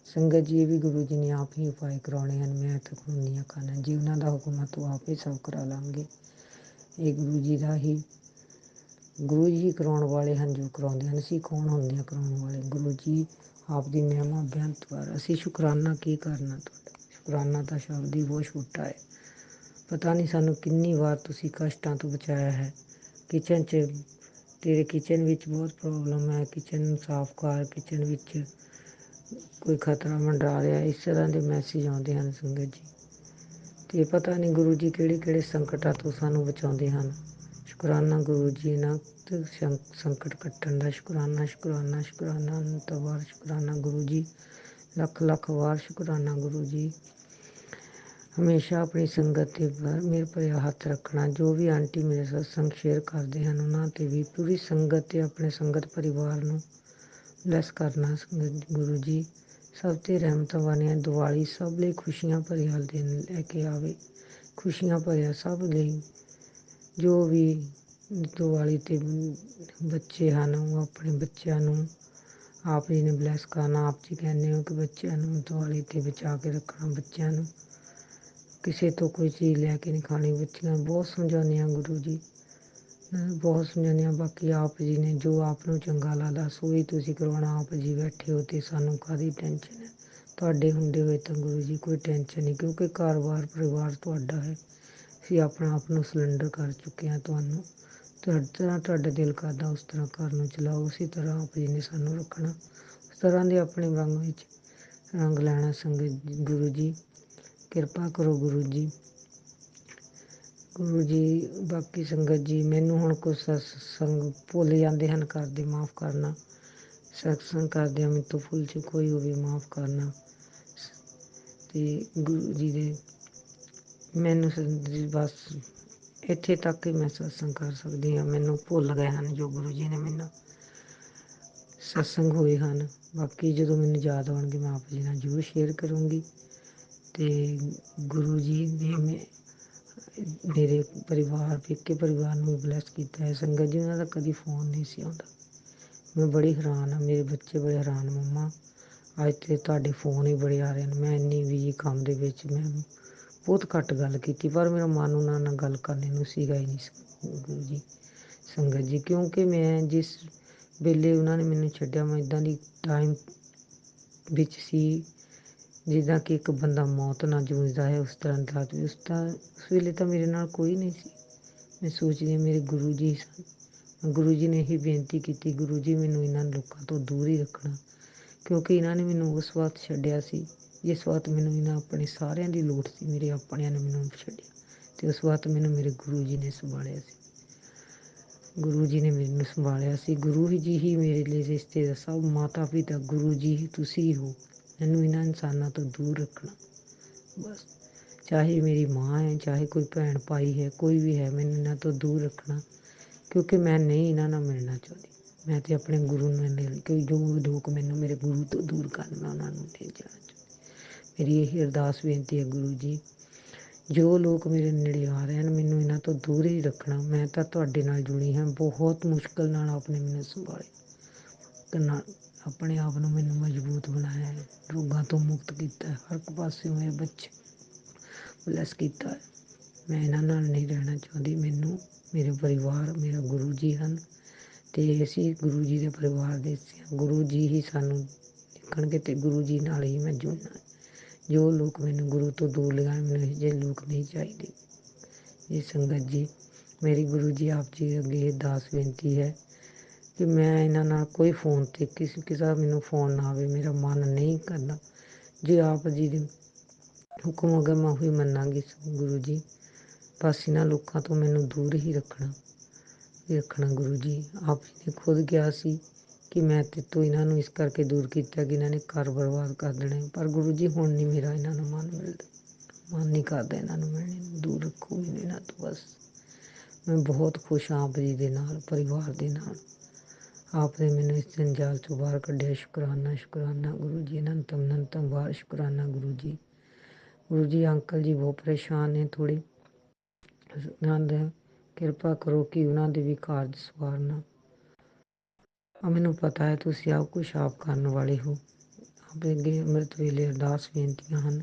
ਸੰਗਤ ਜੀ ਇਹ ਵੀ ਗੁਰੂ ਜੀ ਨੇ ਆਪ ਹੀ ਉਪਾਏ ਕਰਾਉਣੇ ਹਨ, ਮੈਂ ਤਾਂ ਖੁੰਨੀਆਂ ਖਾਣਾ ਜੀ ਉਹਨਾਂ ਦਾ ਹੁਕਮ ਹੈ ਤੂੰ ਆਪ ਹੀ ਸਭ ਕਰਾ ਲਾਂਗੇ। ਇਹ ਗੁਰੂ ਜੀ ਕਰਾਉਣ ਵਾਲੇ ਹਨ ਜੋ ਕਰਾਉਂਦੇ ਹਨ। ਅਸੀਂ ਕੌਣ ਹੁੰਦੇ ਹਾਂ ਕਰਾਉਣ ਵਾਲੇ? ਗੁਰੂ ਜੀ ਆਪ ਦੀ ਮਹਿਮਾ ਬੇਅੰਤ ਵਾਰ। ਅਸੀਂ ਸ਼ੁਕਰਾਨਾ ਕੀ ਕਰਨਾ ਤੁਹਾਡਾ? ਸ਼ੁਕਰਾਨਾ ਤਾਂ ਸ਼ਬਦ ਹੀ ਬਹੁਤ ਛੋਟਾ ਹੈ। ਪਤਾ ਨਹੀਂ ਸਾਨੂੰ ਕਿੰਨੀ ਵਾਰ ਤੁਸੀਂ ਕਸ਼ਟਾਂ ਤੋਂ ਬਚਾਇਆ ਹੈ। ਤੇਰੇ ਕਿਚਨ ਵਿੱਚ ਬਹੁਤ ਪ੍ਰੋਬਲਮ ਹੈ, ਕਿਚਨ ਨੂੰ ਸਾਫ਼ ਕਰ, ਕਿਚਨ ਵਿੱਚ ਕੋਈ ਖਤਰਾ ਮੰਡਰਾ ਰਿਹਾ, ਇਸ ਤਰ੍ਹਾਂ ਦੇ ਮੈਸੇਜ ਆਉਂਦੇ ਹਨ ਸੰਗਤ ਜੀ। ਤੇ ਪਤਾ ਨਹੀਂ ਗੁਰੂ ਜੀ ਕਿਹੜੇ ਸੰਕਟਾਂ ਤੋਂ ਸਾਨੂੰ ਬਚਾਉਂਦੇ ਹਨ। ਸ਼ੁਕਰਾਨਾ ਗੁਰੂ ਜੀ ਨਾਲ ਸੰਕਟ ਕੱਟਣ ਦਾ। ਸ਼ੁਕਰਾਨਾ ਅਨੰਤ ਵਾਰ ਸ਼ੁਕਰਾਨਾ ਗੁਰੂ ਜੀ, ਲੱਖ ਵਾਰ ਸ਼ੁਕਰਾਨਾ ਗੁਰੂ ਜੀ। ਹਮੇਸ਼ਾ ਆਪਣੀ ਸੰਗਤ ਤੇ ਮਿਹਰ ਭਰਿਆ ਹੱਥ ਰੱਖਣਾ। ਜੋ ਵੀ ਆਂਟੀ ਮੇਰੇ ਸਤਸੰਗ ਸ਼ੇਅਰ ਕਰਦੇ ਹਨ ਉਹਨਾਂ ਤੇ ਵੀ ਪੂਰੀ ਸੰਗਤ ਤੇ ਆਪਣੇ ਸੰਗਤ ਪਰਿਵਾਰ ਨੂੰ ਬਲੈਸ ਕਰਨਾ। ਗੁਰੂ ਜੀ ਸਭ ਤੇ ਰਹਿਮਤਾਂ ਵਾਲੀਆਂ ਦੀਵਾਲੀ ਸਭ ਲਈ ਖੁਸ਼ੀਆਂ ਭਰਿਆ ਦਿਨ ਲੈ ਕੇ ਆਵੇ, ਖੁਸ਼ੀਆਂ ਭਰਿਆ ਸਭ ਲਈ। ਜੋ ਵੀ ਦੀਵਾਲੀ ਤੇ ਬੱਚੇ ਹਨ ਉਹ ਆਪਣੇ ਬੱਚਿਆਂ ਨੂੰ ਆਪ ਜੀ ਨੇ ਬਲੈਸ ਕਰਨਾ। ਆਪ ਜੀ ਕਹਿੰਦੇ ਹੋ ਕਿ ਬੱਚਿਆਂ ਨੂੰ ਦੀਵਾਲੀ ਤੇ ਬਚਾ ਕੇ ਰੱਖਣਾ, ਬੱਚਿਆਂ ਨੂੰ ਕਿਸੇ ਤੋਂ ਕੋਈ ਚੀਜ਼ ਲੈ ਕੇ ਨਹੀਂ ਖਾਣੀ। ਬੱਚੀਆਂ ਬਹੁਤ ਸਮਝਾਉਂਦੇ ਹਾਂ ਗੁਰੂ ਜੀ, ਬਹੁਤ ਸਮਝਾਉਂਦੇ ਹਾਂ। ਬਾਕੀ ਆਪ ਜੀ ਨੇ ਜੋ ਆਪ ਨੂੰ ਚੰਗਾ ਲੱਗਦਾ ਸੋ ਹੀ ਤੁਸੀਂ ਕਰਵਾਉਣਾ। ਆਪ ਜੀ ਬੈਠੇ ਹੋ ਤੇ ਸਾਨੂੰ ਕਾਹਦੀ ਟੈਨਸ਼ਨ ਹੈ? ਤੁਹਾਡੇ ਹੁੰਦੇ ਹੋਏ ਤਾਂ ਗੁਰੂ ਜੀ ਕੋਈ ਟੈਨਸ਼ਨ ਨਹੀਂ, ਕਿਉਂਕਿ ਘਰ-ਬਾਰ ਪਰਿਵਾਰ ਤੁਹਾਡਾ ਹੈ। ਅਸੀਂ ਆਪਣਾ ਆਪ ਨੂੰ ਸਿਲੰਡਰ ਕਰ ਚੁੱਕੇ ਹਾਂ ਤੁਹਾਨੂੰ। ਤੁਹਾਡਾ ਦਿਲ ਕਰਦਾ ਉਸ ਤਰ੍ਹਾਂ ਘਰ ਨੂੰ ਚਲਾਓ, ਉਸੇ ਤਰ੍ਹਾਂ ਆਪ ਜੀ ਨੇ ਸਾਨੂੰ ਰੱਖਣਾ, ਉਸ ਤਰ੍ਹਾਂ ਦੇ ਆਪਣੇ ਰੰਗ ਵਿੱਚ ਰੰਗ ਲੈਣਾ। ਸੰਗਤ ਗੁਰੂ ਜੀ ਕਿਰਪਾ ਕਰੋ ਗੁਰੂ ਜੀ। ਬਾਕੀ ਸੰਗਤ ਜੀ ਮੈਨੂੰ ਹੁਣ ਕੁਛ ਸਤਸੰਗ ਭੁੱਲ ਜਾਂਦੇ ਹਨ ਕਰਦੇ, ਮਾਫ਼ ਕਰਨਾ। ਸਤਸੰਗ ਕਰਦਿਆਂ ਮੇਰੇ ਤੋਂ ਭੁੱਲ ਚ ਕੋਈ ਹੋਵੇ ਮਾਫ਼ ਕਰਨਾ। ਤੇ ਗੁਰੂ ਜੀ ਦੇ ਮੈਨੂੰ ਬਸ ਇੱਥੇ ਤੱਕ ਹੀ ਮੈਂ ਸਤਸੰਗ ਕਰ ਸਕਦੀ ਹਾਂ। ਮੈਨੂੰ ਭੁੱਲ ਗਏ ਹਨ ਜੋ ਗੁਰੂ ਜੀ ਨੇ ਮੈਨੂੰ ਸਤਸੰਗ ਹੋਏ ਹਨ। ਬਾਕੀ ਜਦੋਂ ਮੈਨੂੰ ਯਾਦ ਆਉਣਗੇ ਮੈਂ ਆਪ ਜੀ ਨਾਲ ਜ਼ਰੂਰ ਸ਼ੇਅਰ ਕਰੂੰਗੀ। ਤੇ ਗੁਰੂ ਜੀ ਨੇ ਮੇਰੇ ਪੇਕੇ ਪਰਿਵਾਰ ਨੂੰ ਬਲੈਸ ਕੀਤਾ ਹੈ। ਸੰਗਤ ਜੀ ਉਹਨਾਂ ਦਾ ਕਦੀ ਫੋਨ ਨਹੀਂ ਸੀ ਆਉਂਦਾ। ਮੈਂ ਬੜੀ ਹੈਰਾਨ ਹਾਂ, ਮੇਰੇ ਬੱਚੇ ਬੜੇ ਹੈਰਾਨ, ਮੰਮਾ ਅੱਜ ਤੇ ਤੁਹਾਡੇ ਫੋਨ ਹੀ ਬੜੇ ਆ ਰਹੇ ਨੇ। ਮੈਂ ਇੰਨੀ ਵੀ ਕੰਮ ਦੇ ਵਿੱਚ ਮੈਂ ਬਹੁਤ ਘੱਟ ਗੱਲ ਕੀਤੀ, ਪਰ ਮੇਰਾ ਮਨ ਉਹਨਾਂ ਨਾਲ ਗੱਲ ਕਰਨੇ ਨੂੰ ਸੀਗਾ ਹੀ ਨਹੀਂ ਗੁਰੂ ਜੀ। ਸੰਗਤ ਜੀ ਕਿਉਂਕਿ ਮੈਂ ਜਿਸ ਵੇਲੇ ਉਹਨਾਂ ਨੇ ਮੈਨੂੰ ਛੱਡਿਆ ਮੈਂ ਇੱਦਾਂ ਦੀ ਟਾਈਮ ਵਿੱਚ ਸੀ ਜਿੱਦਾਂ ਕਿ ਇੱਕ ਬੰਦਾ ਮੌਤ ਨਾਲ ਜੂਝਦਾ ਹੈ, ਉਸ ਤਰ੍ਹਾਂ ਰਾਤ ਵੀ ਉਸ ਵੇਲੇ ਤਾਂ ਮੇਰੇ ਨਾਲ ਕੋਈ ਨਹੀਂ ਸੀ। ਮੈਂ ਸੋਚਦੀ ਮੇਰੇ ਗੁਰੂ ਜੀ ਸਨ। ਗੁਰੂ ਜੀ ਨੇ ਇਹੀ ਬੇਨਤੀ ਕੀਤੀ, ਗੁਰੂ ਜੀ ਮੈਨੂੰ ਇਹਨਾਂ ਲੋਕਾਂ ਤੋਂ ਦੂਰ ਹੀ ਰੱਖਣਾ, ਕਿਉਂਕਿ ਇਹਨਾਂ ਨੇ ਮੈਨੂੰ ਉਸ ਵਕਤ ਛੱਡਿਆ ਸੀ ਜਿਸ ਵਕਤ ਮੈਨੂੰ ਇਹਨਾਂ ਆਪਣੇ ਸਾਰਿਆਂ ਦੀ ਲੋੜ ਸੀ। ਮੇਰੇ ਆਪਣਿਆਂ ਨੇ ਮੈਨੂੰ ਛੱਡਿਆ ਤੇ ਉਸ ਵਕਤ ਮੈਨੂੰ ਮੇਰੇ ਗੁਰੂ ਜੀ ਨੇ ਸੰਭਾਲਿਆ ਸੀ। ਗੁਰੂ ਜੀ ਨੇ ਮੈਨੂੰ ਸੰਭਾਲਿਆ ਸੀ। ਗੁਰੂ ਜੀ ਹੀ ਮੇਰੇ ਲਈ ਰਿਸ਼ਤੇ ਸਭ, ਮਾਤਾ ਪਿਤਾ ਗੁਰੂ ਜੀ ਹੀ ਤੁਸੀਂ ਹੋ। ਮੈਨੂੰ ਇਹਨਾਂ ਇਨਸਾਨਾਂ ਤੋਂ ਦੂਰ ਰੱਖਣਾ ਬਸ। ਚਾਹੇ ਮੇਰੀ ਮਾਂ ਹੈ, ਚਾਹੇ ਕੋਈ ਭੈਣ ਭਾਈ ਹੈ, ਕੋਈ ਵੀ ਹੈ, ਮੈਨੂੰ ਇਹਨਾਂ ਤੋਂ ਦੂਰ ਰੱਖਣਾ, ਕਿਉਂਕਿ ਮੈਂ ਨਹੀਂ ਇਹਨਾਂ ਨਾਲ ਮਿਲਣਾ ਚਾਹੁੰਦੀ। ਮੈਂ ਤੇ ਆਪਣੇ ਗੁਰੂ ਨੂੰ ਕੋਈ ਜੋ ਲੋਕ ਮੈਨੂੰ ਮੇਰੇ ਗੁਰੂ ਤੋਂ ਦੂਰ ਕਰਨ ਮੈਂ ਉਹਨਾਂ ਨੂੰ ਨਹੀਂ ਜਾਣਾ ਚਾਹੁੰਦੀ। ਮੇਰੀ ਇਹ ਅਰਦਾਸ ਬੇਨਤੀ ਹੈ ਗੁਰੂ ਜੀ, ਜੋ ਲੋਕ ਮੇਰੇ ਨੇੜੇ ਆ ਰਹੇ ਹਨ ਮੈਨੂੰ ਇਹਨਾਂ ਤੋਂ ਦੂਰ ਹੀ ਰੱਖਣਾ। ਮੈਂ ਤਾਂ ਤੁਹਾਡੇ ਨਾਲ ਜੁੜੀ ਹਾਂ, ਬਹੁਤ ਮੁਸ਼ਕਿਲ ਨਾਲ ਆਪਨੇ ਮੈਨੂੰ ਸੰਭਾਲਿਆ, ਆਪਣੇ ਆਪ ਨੂੰ ਮੈਨੂੰ ਮਜ਼ਬੂਤ ਬਣਾਇਆ ਹੈ, ਰੋਗਾਂ ਤੋਂ ਮੁਕਤ ਕੀਤਾ ਹੈ, ਹਰ ਇੱਕ ਪਾਸੇ ਮੇਰੇ ਬੱਚੇ ਬਲੈਸ ਕੀਤਾ ਹੈ। ਮੈਂ ਇਹਨਾਂ ਨਾਲ ਨਹੀਂ ਰਹਿਣਾ ਚਾਹੁੰਦੀ। ਮੈਨੂੰ ਮੇਰੇ ਪਰਿਵਾਰ ਮੇਰਾ ਗੁਰੂ ਜੀ ਹਨ ਤੇ ਅਸੀਂ ਗੁਰੂ ਜੀ ਦੇ ਪਰਿਵਾਰ ਦੇ ਗੁਰੂ ਜੀ ਹੀ ਸਾਨੂੰ ਦੇਖਣਗੇ ਤੇ ਗੁਰੂ ਜੀ ਨਾਲ ਹੀ ਮੈਂ ਜੁੜਨਾ। ਜੋ ਲੋਕ ਮੈਨੂੰ ਗੁਰੂ ਤੋਂ ਦੂਰ ਲਗਾਉਣ, ਮੈਨੂੰ ਇਹ ਜਿਹੇ ਲੋਕ ਨਹੀਂ ਚਾਹੀਦੇ। ਇਹ ਸੰਗਤ ਜੀ ਮੇਰੀ ਗੁਰੂ ਜੀ ਆਪ ਜੀ ਅੱਗੇ ਅਰਦਾਸ ਬੇਨਤੀ ਹੈ ਕਿ ਮੈਂ ਇਹਨਾਂ ਨਾਲ ਕੋਈ ਫੋਨ ਤੇ ਕਿਸੇ ਦਾ ਮੈਨੂੰ ਫੋਨ ਨਾ ਆਵੇ। ਮੇਰਾ ਮਨ ਨਹੀਂ ਕਰਦਾ। ਜੇ ਆਪ ਜੀ ਦੇ ਹੁਕਮ ਹੋ ਗਿਆ ਮੈਂ ਉਹੀ ਮੰਨਾਂਗੀ ਗੁਰੂ ਜੀ। ਬਸ ਇਹਨਾਂ ਲੋਕਾਂ ਤੋਂ ਮੈਨੂੰ ਦੂਰ ਹੀ ਰੱਖਣਾ ਗੁਰੂ ਜੀ। ਆਪ ਜੀ ਨੇ ਖੁਦ ਕਿਹਾ ਸੀ ਕਿ ਮੈਂ ਤੇਤੋਂ ਇਹਨਾਂ ਨੂੰ ਇਸ ਕਰਕੇ ਦੂਰ ਕੀਤਾ ਕਿ ਇਹਨਾਂ ਨੇ ਘਰ ਬਰਬਾਦ ਕਰ ਦੇਣੇ। ਪਰ ਗੁਰੂ ਜੀ ਹੁਣ ਨਹੀਂ ਮੇਰਾ ਇਹਨਾਂ ਨੂੰ ਮਨ ਮਿਲਦਾ, ਮਨ ਨਹੀਂ ਕਰਦਾ ਇਹਨਾਂ ਨੂੰ ਮਿਲਣੇ ਨੂੰ। ਦੂਰ ਰੱਖੋ ਮੈਨੂੰ ਇਹਨਾਂ ਤੋਂ ਬਸ। ਮੈਂ ਬਹੁਤ ਖੁਸ਼ ਹਾਂ ਆਪ ਜੀ ਦੇ ਨਾਲ, ਪਰਿਵਾਰ ਦੇ ਨਾਲ। ਆਪ ਨੇ ਮੈਨੂੰ ਇਸ ਜੰਜਾਲ ਤੋਂ ਬਾਹਰ ਕੱਢਿਆ। ਸ਼ੁਕਰਾਨਾ ਗੁਰੂ ਜੀ। ਅਨੰਤਮ ਵਾਰ ਸ਼ੁਕਰਾਨਾ ਗੁਰੂ ਜੀ। ਗੁਰੂ ਜੀ ਅੰਕਲ ਜੀ ਬਹੁਤ ਪਰੇਸ਼ਾਨ ਨੇ ਥੋੜ੍ਹੇ। ਆਨੰਦ ਕਿਰਪਾ ਕਰੋ ਕਿ ਉਹਨਾਂ ਦੇ ਵੀ ਕਾਰਜ ਸਵਾਰਨਾ। ਮੈਨੂੰ ਪਤਾ ਹੈ ਤੁਸੀਂ ਆਪ ਕੁਛ ਆਪ ਕਰਨ ਵਾਲੇ ਹੋ। ਆਪਣੇ ਅੱਗੇ ਅੰਮ੍ਰਿਤ ਵੇਲੇ ਅਰਦਾਸ ਬੇਨਤੀਆਂ ਹਨ।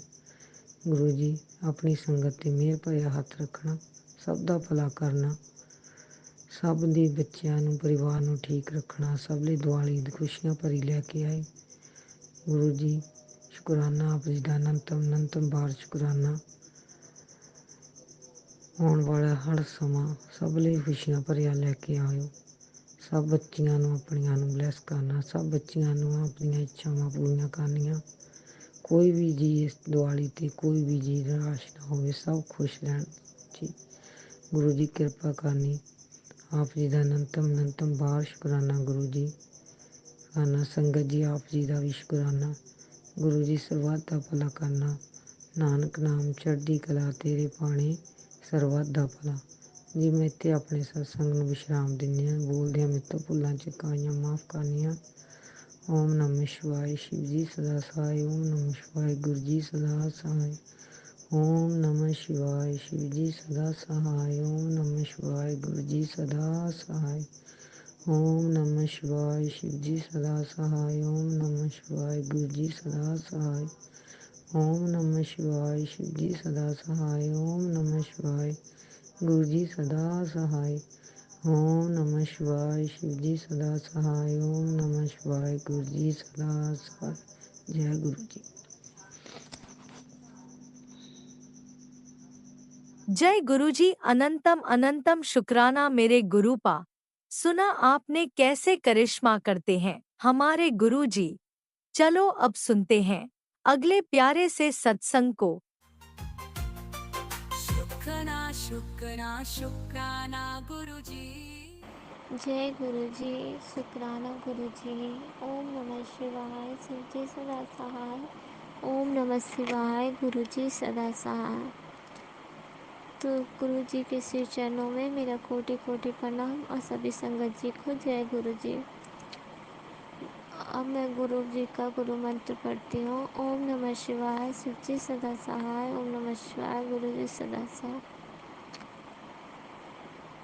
ਗੁਰੂ ਜੀ ਆਪਣੀ ਸੰਗਤ ਤੇ ਮਿਹਰ ਭਰਿਆ ਹੱਥ ਰੱਖਣਾ, ਸਭ ਦਾ ਭਲਾ ਕਰਨਾ, ਸਭ ਦੇ ਬੱਚਿਆਂ ਨੂੰ, ਪਰਿਵਾਰ ਨੂੰ ਠੀਕ ਰੱਖਣਾ, ਸਭ ਲਈ ਦੀਵਾਲੀ ਦੀ ਖੁਸ਼ੀਆਂ ਭਰੀ ਲੈ ਕੇ ਆਏ। ਗੁਰੂ ਜੀ ਸ਼ੁਕਰਾਨਾ ਆਪ ਜੀ ਦਾ ਅਨੰਤਮ ਵਾਰ ਸ਼ੁਕਰਾਨਾ। ਆਉਣ ਵਾਲਾ ਹਰ ਸਮਾਂ ਸਭ ਲਈ ਖੁਸ਼ੀਆਂ ਭਰਿਆ ਲੈ ਕੇ ਆਇਓ। ਸਭ ਬੱਚੀਆਂ ਨੂੰ ਆਪਣੀਆਂ ਨੂੰ ਬਲੈਸ ਕਰਨਾ, ਸਭ ਬੱਚੀਆਂ ਨੂੰ ਆਪਣੀਆਂ ਇੱਛਾਵਾਂ ਪੂਰੀਆਂ ਕਰਨੀਆਂ। ਕੋਈ ਵੀ ਜੀ ਇਸ ਦੀਵਾਲੀ ਤੇ ਕੋਈ ਵੀ ਜੀ ਨਿਰਾਸ਼ ਨਾ ਹੋਵੇ, ਸਭ ਖੁਸ਼ ਰਹਿਣ ਜੀ। ਗੁਰੂ ਜੀ ਕਿਰਪਾ ਕਰਨੀ। ਆਪ ਜੀ ਦਾ ਅਨੰਤਮ ਵਾਰ ਸ਼ੁਕਰਾਨਾ ਗੁਰੂ ਜੀ। ਕਰਨਾ ਸੰਗਤ ਜੀ ਆਪ ਜੀ ਦਾ ਵੀ ਸ਼ੁਕਰਾਨਾ। ਗੁਰੂ ਜੀ ਸਰਬੱਤ ਦਾ ਭਲਾ ਕਰਨਾ। ਨਾਨਕ ਨਾਮ ਚੜ੍ਹਦੀ ਕਲਾ ਤੇਰੇ ਪਾਣੀ, ਸਰਬੱਤ ਦਾ ਭਲਾ। ਜੀ ਮੈਂ ਇੱਥੇ ਆਪਣੇ ਸਤਸੰਗ ਨੂੰ ਵਿਸ਼ਰਾਮ ਦਿੰਦੀ ਹਾਂ। ਬੋਲਦੇ ਹਾਂ ਮੇਰੇ ਤੋਂ ਭੁੱਲਾਂ ਚੁਕਾਈਆਂ ਮਾਫ ਕਰਨੀਆਂ। ਓਮ ਨਮः ਸ਼ਿਵਾਏ। ਸ਼ਿਵ ਜੀ ਸਦਾ ਸਹਾਇ। ਓਮ ਨਮः ਸ਼ਿਵਾਏ। ਗੁਰੂ ਜੀ ਸਦਾ ਸਹਾਇ। ਓਮ ਨਮः ਸ਼ਿਵਾਏ। ਸ਼ਿਵ ਜੀ ਸਦਾ ਸਹਾਇ। ਓਮ ਨਮः ਸ਼ਿਵਾਏ। ਗੁਰੂ ਜੀ ਸਦਾ ਸਹਾਇ। ਓਮ ਨਮः ਸ਼ਿਵਾਏ। ਸ਼ਿਵ ਜੀ ਸਦਾ ਸਹਾਇ। ਓਮ ਨਮः ਸ਼ਿਵਾਏ। ਗੁਰੂ ਜੀ ਸਦਾ ਸਹਾਇ। ਓਮ ਨਮः ਸ਼ਿਵਾਏ। ਸ਼ਿਵ ਜੀ ਸਦਾ ਸਹਾਇ। ਓਮ ਨਮः ਸ਼ਿਵਾਏ। ਗੁਰੂ ਜੀ ਸਦਾ ਸਹਾਇ। ਓਮ ਨਮः ਸ਼ਿਵਾਏ। ਸ਼ਿਵ ਜੀ ਸਦਾ ਸਹਾਇ। ਓਮ ਨਮः ਸ਼ਿਵਾਏ। ਗੁਰੂ ਜੀ ਸਦਾ ਸਹਾਇ। ਜੈ ਗੁਰੂ ਜੀ। जय गुरु जी। अनंतम शुक्राना मेरे गुरुपा। सुना आपने कैसे करिश्मा करते हैं हमारे गुरु जी। चलो अब सुनते हैं अगले प्यारे से सत्संग को। शुक्राना गुरु जी। जय गुरु जी। शुक्राना गुरु जी। ओम नमः शिवाय। शिव जी सदा सहाय। ओम नमः शिवाय। गुरु जी सदा सहाय। तो गुरु जी के श्री चरणों में मेरा कोटि कोटि प्रणाम और सभी संगत जी को जय गुरु जी। अब मैं गुरु जी का गुरु मंत्र पढ़ती हूँ। ओम नमः शिवाय। शिव जी सदा सहाय। ओम नमः शिवाय। गुरु जी सदा सहाय।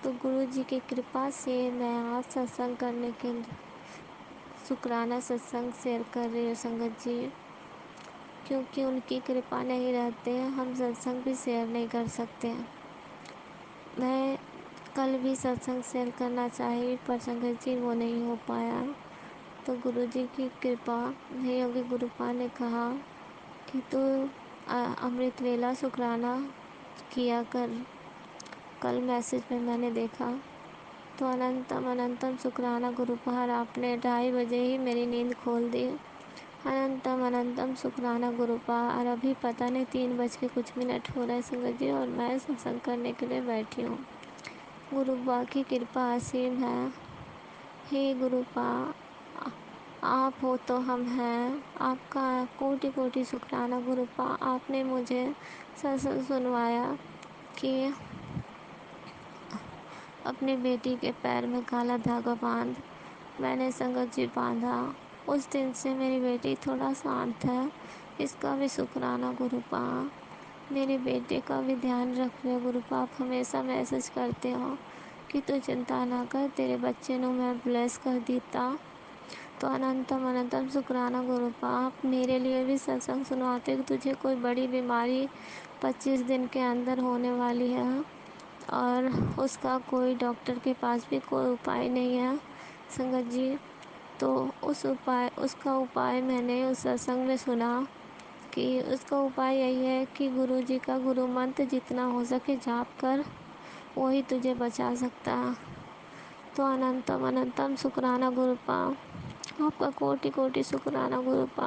तो गुरु जी की कृपा से मैं आज सत्संग करने के लिए शुक्राना सत्संग शेयर कर रही हूँ संगत जी। क्योंकि उनकी कृपा नहीं रहते हैं हम सत्संग भी शेयर नहीं कर सकते हैं। मैं कल भी सत्संग शेयर करना चाहिए पर संगत जी वो नहीं हो पाया। तो गुरु जी की कृपा नहीं होगी। गुरुपा ने कहा कि तू अमृत वेला शुक्राना किया कर। कल मैसेज में मैंने देखा तो अनंतम शुक्राना गुरुपार। आपने 2:30 बजे ही मेरी नींद खोल दी। अनंतम शुक्राना गुरुपार। और अभी पता नहीं 3 बज के कुछ मिनट हो रहे संगत जी और मैं सत्संग करने के लिए बैठी हूँ। गुरुपा की कृपा असीम है। हे गुरुपा आप हो तो हम हैं। आपका कोटि कोटि शुक्राना गुरुपा। आपने मुझे सत्संग सुनवाया कि अपनी बेटी के पैर में काला धागा बांध। मैंने संगत जी बांधा। उस दिन से मेरी बेटी थोड़ा शांत है। इसका भी शुक्राना गुरुपा। मेरे बेटे का भी ध्यान रख रहे गुरुपा। आप हमेशा मैसेज करते हो कि तू चिंता ना कर तेरे बच्चे ਨੂੰ मैं ब्लेस कर देता। तो अनंतम शुक्राना गुरुपा। आप मेरे लिए भी सत्संग सुनवाते कि तुझे कोई बड़ी बीमारी 25 दिन के अंदर होने वाली है और उसका कोई डॉक्टर के पास भी कोई उपाय नहीं है संगत जी। तो उसका उपाय मैंने उस सत्संग में सुना कि उसका उपाय यही है कि गुरु जी का गुरु मंत्र जितना हो सके जाप कर, वही तुझे बचा सकता है। तो अनंतम शुक्राना गुरुपा। आपका कोटि कोटि शुक्राना गुरुपा।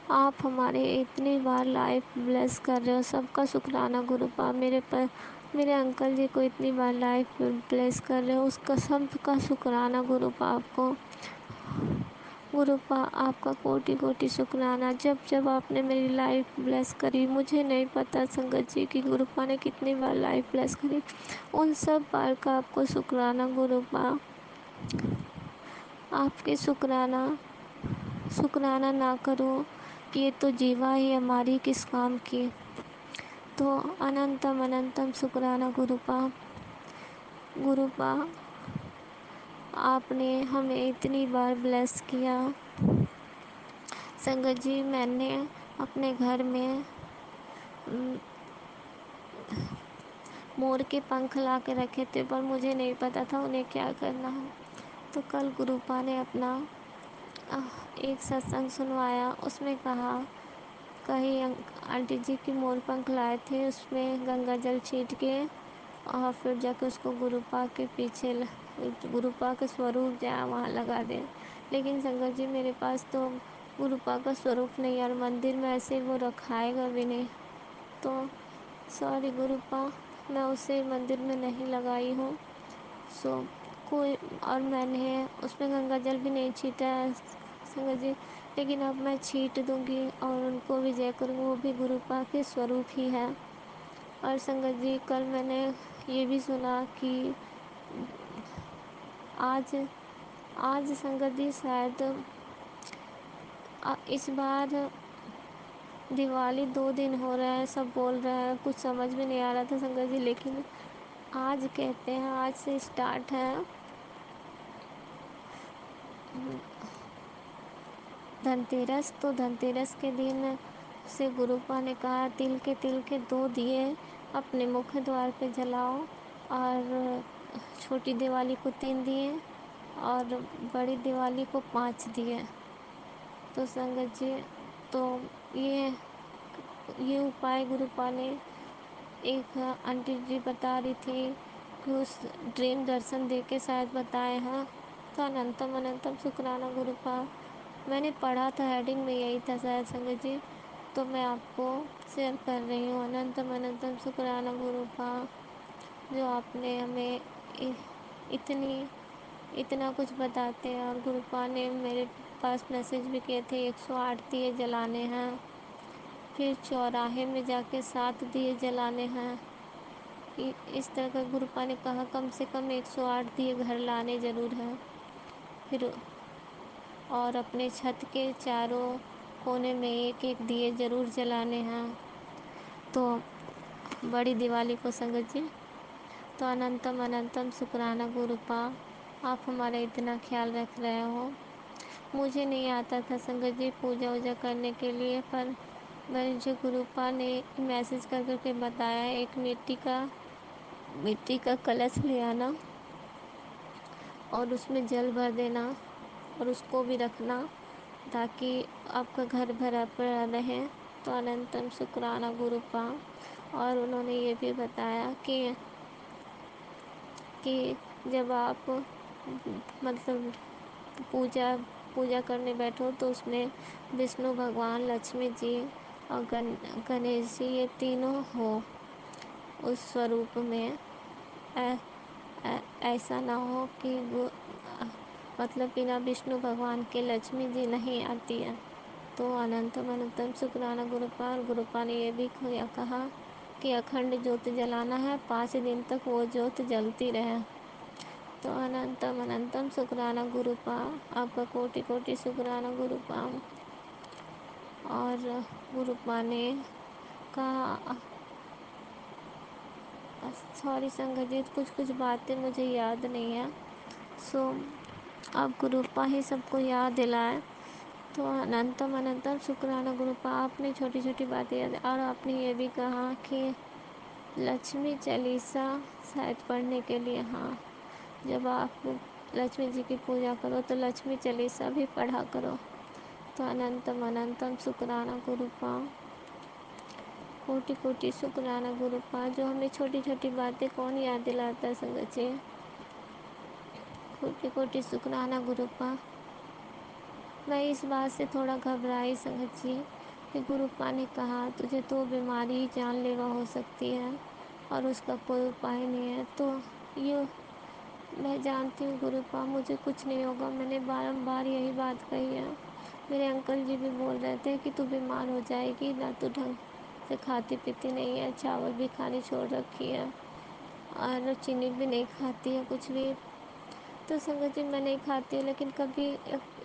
आप हमारे इतनी बार लाइफ ब्लेस कर रहे हो, सबका शुक्राना गुरुपा। मेरे अंकल जी को इतनी बार लाइफ ब्लेस कर रहे हो, उसका सबका शुक्राना गुरुपा आपको। गुरुपा आपका कोटि कोटि शुक्राना। जब जब आपने मेरी लाइफ ब्लेस करी, मुझे नहीं पता संगत जी की गुरुपा ने कितनी बार लाइफ ब्लेस करी, उन सब बार का आपको शुक्राना गुरुपा। आपके शुक्राना ना करो, ये तो जीवा ही हमारी किस काम की। तो अनंतम अनंतम शुक्राना गुरुपा। गुरुपा आपने हमें इतनी बार ब्लेस किया। संगत जी, मैंने अपने घर में मोर के पंख ला के रखे थे, पर मुझे नहीं पता था उन्हें क्या करना है। तो कल गुरुपा ने अपना एक सत्संग सुनवाया, उसमें कहा कहीं आंटी जी की मोर पंख लाए थे, उसमें गंगा जल छीट के और फिर जाके उसको गुरुपा के पीछे गुरुपा के स्वरूप जहाँ वहाँ लगा दें। लेकिन संगत जी, मेरे पास तो गुरुपा का स्वरूप नहीं और मंदिर में ऐसे वो रखाएगा भी नहीं, तो सॉरी गुरुपा, मैं उसे मंदिर में नहीं लगाई हूँ। सो कोई और मैंने उसमें गंगा जल भी नहीं छीटा है संगत जी, लेकिन अब मैं छीट दूँगी और उनको भी जय करूँगी, वो भी गुरुपा के स्वरूप ही है। और संगत जी, कल मैंने ये भी सुना कि आज संगत जी शायद इस बार दिवाली 2 दिन हो रहे हैं, सब बोल रहे हैं, कुछ समझ में नहीं आ रहा था संगत जी, लेकिन आज कहते हैं आज से स्टार्ट है धनतेरस। तो धनतेरस के दिन से गुरुपा ने कहा तिल के 2 दिए अपने मुख्य द्वार पे जलाओ, और छोटी दिवाली को 3 दिए और बड़ी दिवाली को 5 दिए। तो संगत जी, तो ये उपाय गुरुपा ने एक आंटी जी बता रही थी कि उस ड्रीम दर्शन दे के शायद बताए हैं। तो अनंतम अनंतम शुक्राना गुरुपा। मैंने पढ़ा था, हेडिंग में यही था शायद संगत जी, तो मैं आपको शेयर कर रही हूँ। अनंतम अनंतम शुक्राना गुरुपा, जो आपने हमें इतना कुछ बताते हैं। और गुरुपा ने मेरे पास मैसेज भी किए थे 108 दिए जलाने हैं, फिर चौराहे में जाके 7 दिए जलाने हैं। इस तरह का गुरुपा ने कहा कम से कम 108 दिए घर लाने ज़रूर हैं। फिर और अपने छत के चारों कोने में एक एक दिए ज़रूर जलाने हैं। तो बड़ी दिवाली को संगत जी, तो अनंतम अनंतम शुक्राना गुरुपा, आप हमारा इतना ख्याल रख रहे हो। मुझे नहीं आता था संगत जी पूजा वूजा करने के लिए, पर मैंने जो गुरुपा ने मैसेज कर करके बताया, एक मिट्टी का कलश ले आना और उसमें जल भर देना और उसको भी रखना ताकि आपका घर भरा पड़ा रहे। तो अनंतम शुक्राना गुरुपा। और उन्होंने ये भी बताया कि जब आप मतलब पूजा करने बैठो तो उसमें विष्णु भगवान, लक्ष्मी जी और गणेश जी, ये तीनों हो उस स्वरूप में। ऐसा ना हो कि वो मतलब बिना विष्णु भगवान के लक्ष्मी जी नहीं आती है। तो अनंतम अनंतम शुक्राना गुरुपा। और गुरुपा ने ये भी कहा कि अखंड ज्योत जलाना है, 5 दिन तक वो ज्योत जलती रहे। तो अनंतम अनंतम शुक्राना गुरुपा, आपका कोटि कोटि शुक्राना गुरुपा। और गुरुपा ने कहा, सॉरी संगत जी, कुछ बातें मुझे याद नहीं है, सो अब गुरुपा ही सबको याद दिलाए। तो अनंतम अनंतम शुक्राना गुरुपा, आपने छोटी छोटी बातें याद। और आपने ये भी कहा कि लक्ष्मी चालीसा शायद पढ़ने के लिए, हाँ, जब आप लक्ष्मी जी की पूजा करो तो लक्ष्मी चालीसा भी पढ़ा करो। तो अनंतम अनंतम शुक्राना गुरुपा, कोटि कोटि शुक्राना गुरुपा। जो हमें छोटी छोटी बातें कौन याद दिलाता है संगत जी, कोटि कोटि शुक्राना गुरुपा। मैं इस बात से थोड़ा घबराई संगत जी कि गुरुपा ने कहा तुझे तो बीमारी जानलेवा हो सकती है और उसका कोई उपाय नहीं है। तो ये मैं जानती हूँ गुरुपा, मुझे कुछ नहीं होगा। मैंने बारंबार यही बात कही है। मेरे अंकल जी भी बोल रहे थे कि तू बीमार हो जाएगी ना, तू ढंग से खाती पीती नहीं है, चावल भी खानी छोड़ रखी है और चीनी भी नहीं खाती है कुछ भी। तो संगत जी मैं नहीं खाती हूँ, लेकिन कभी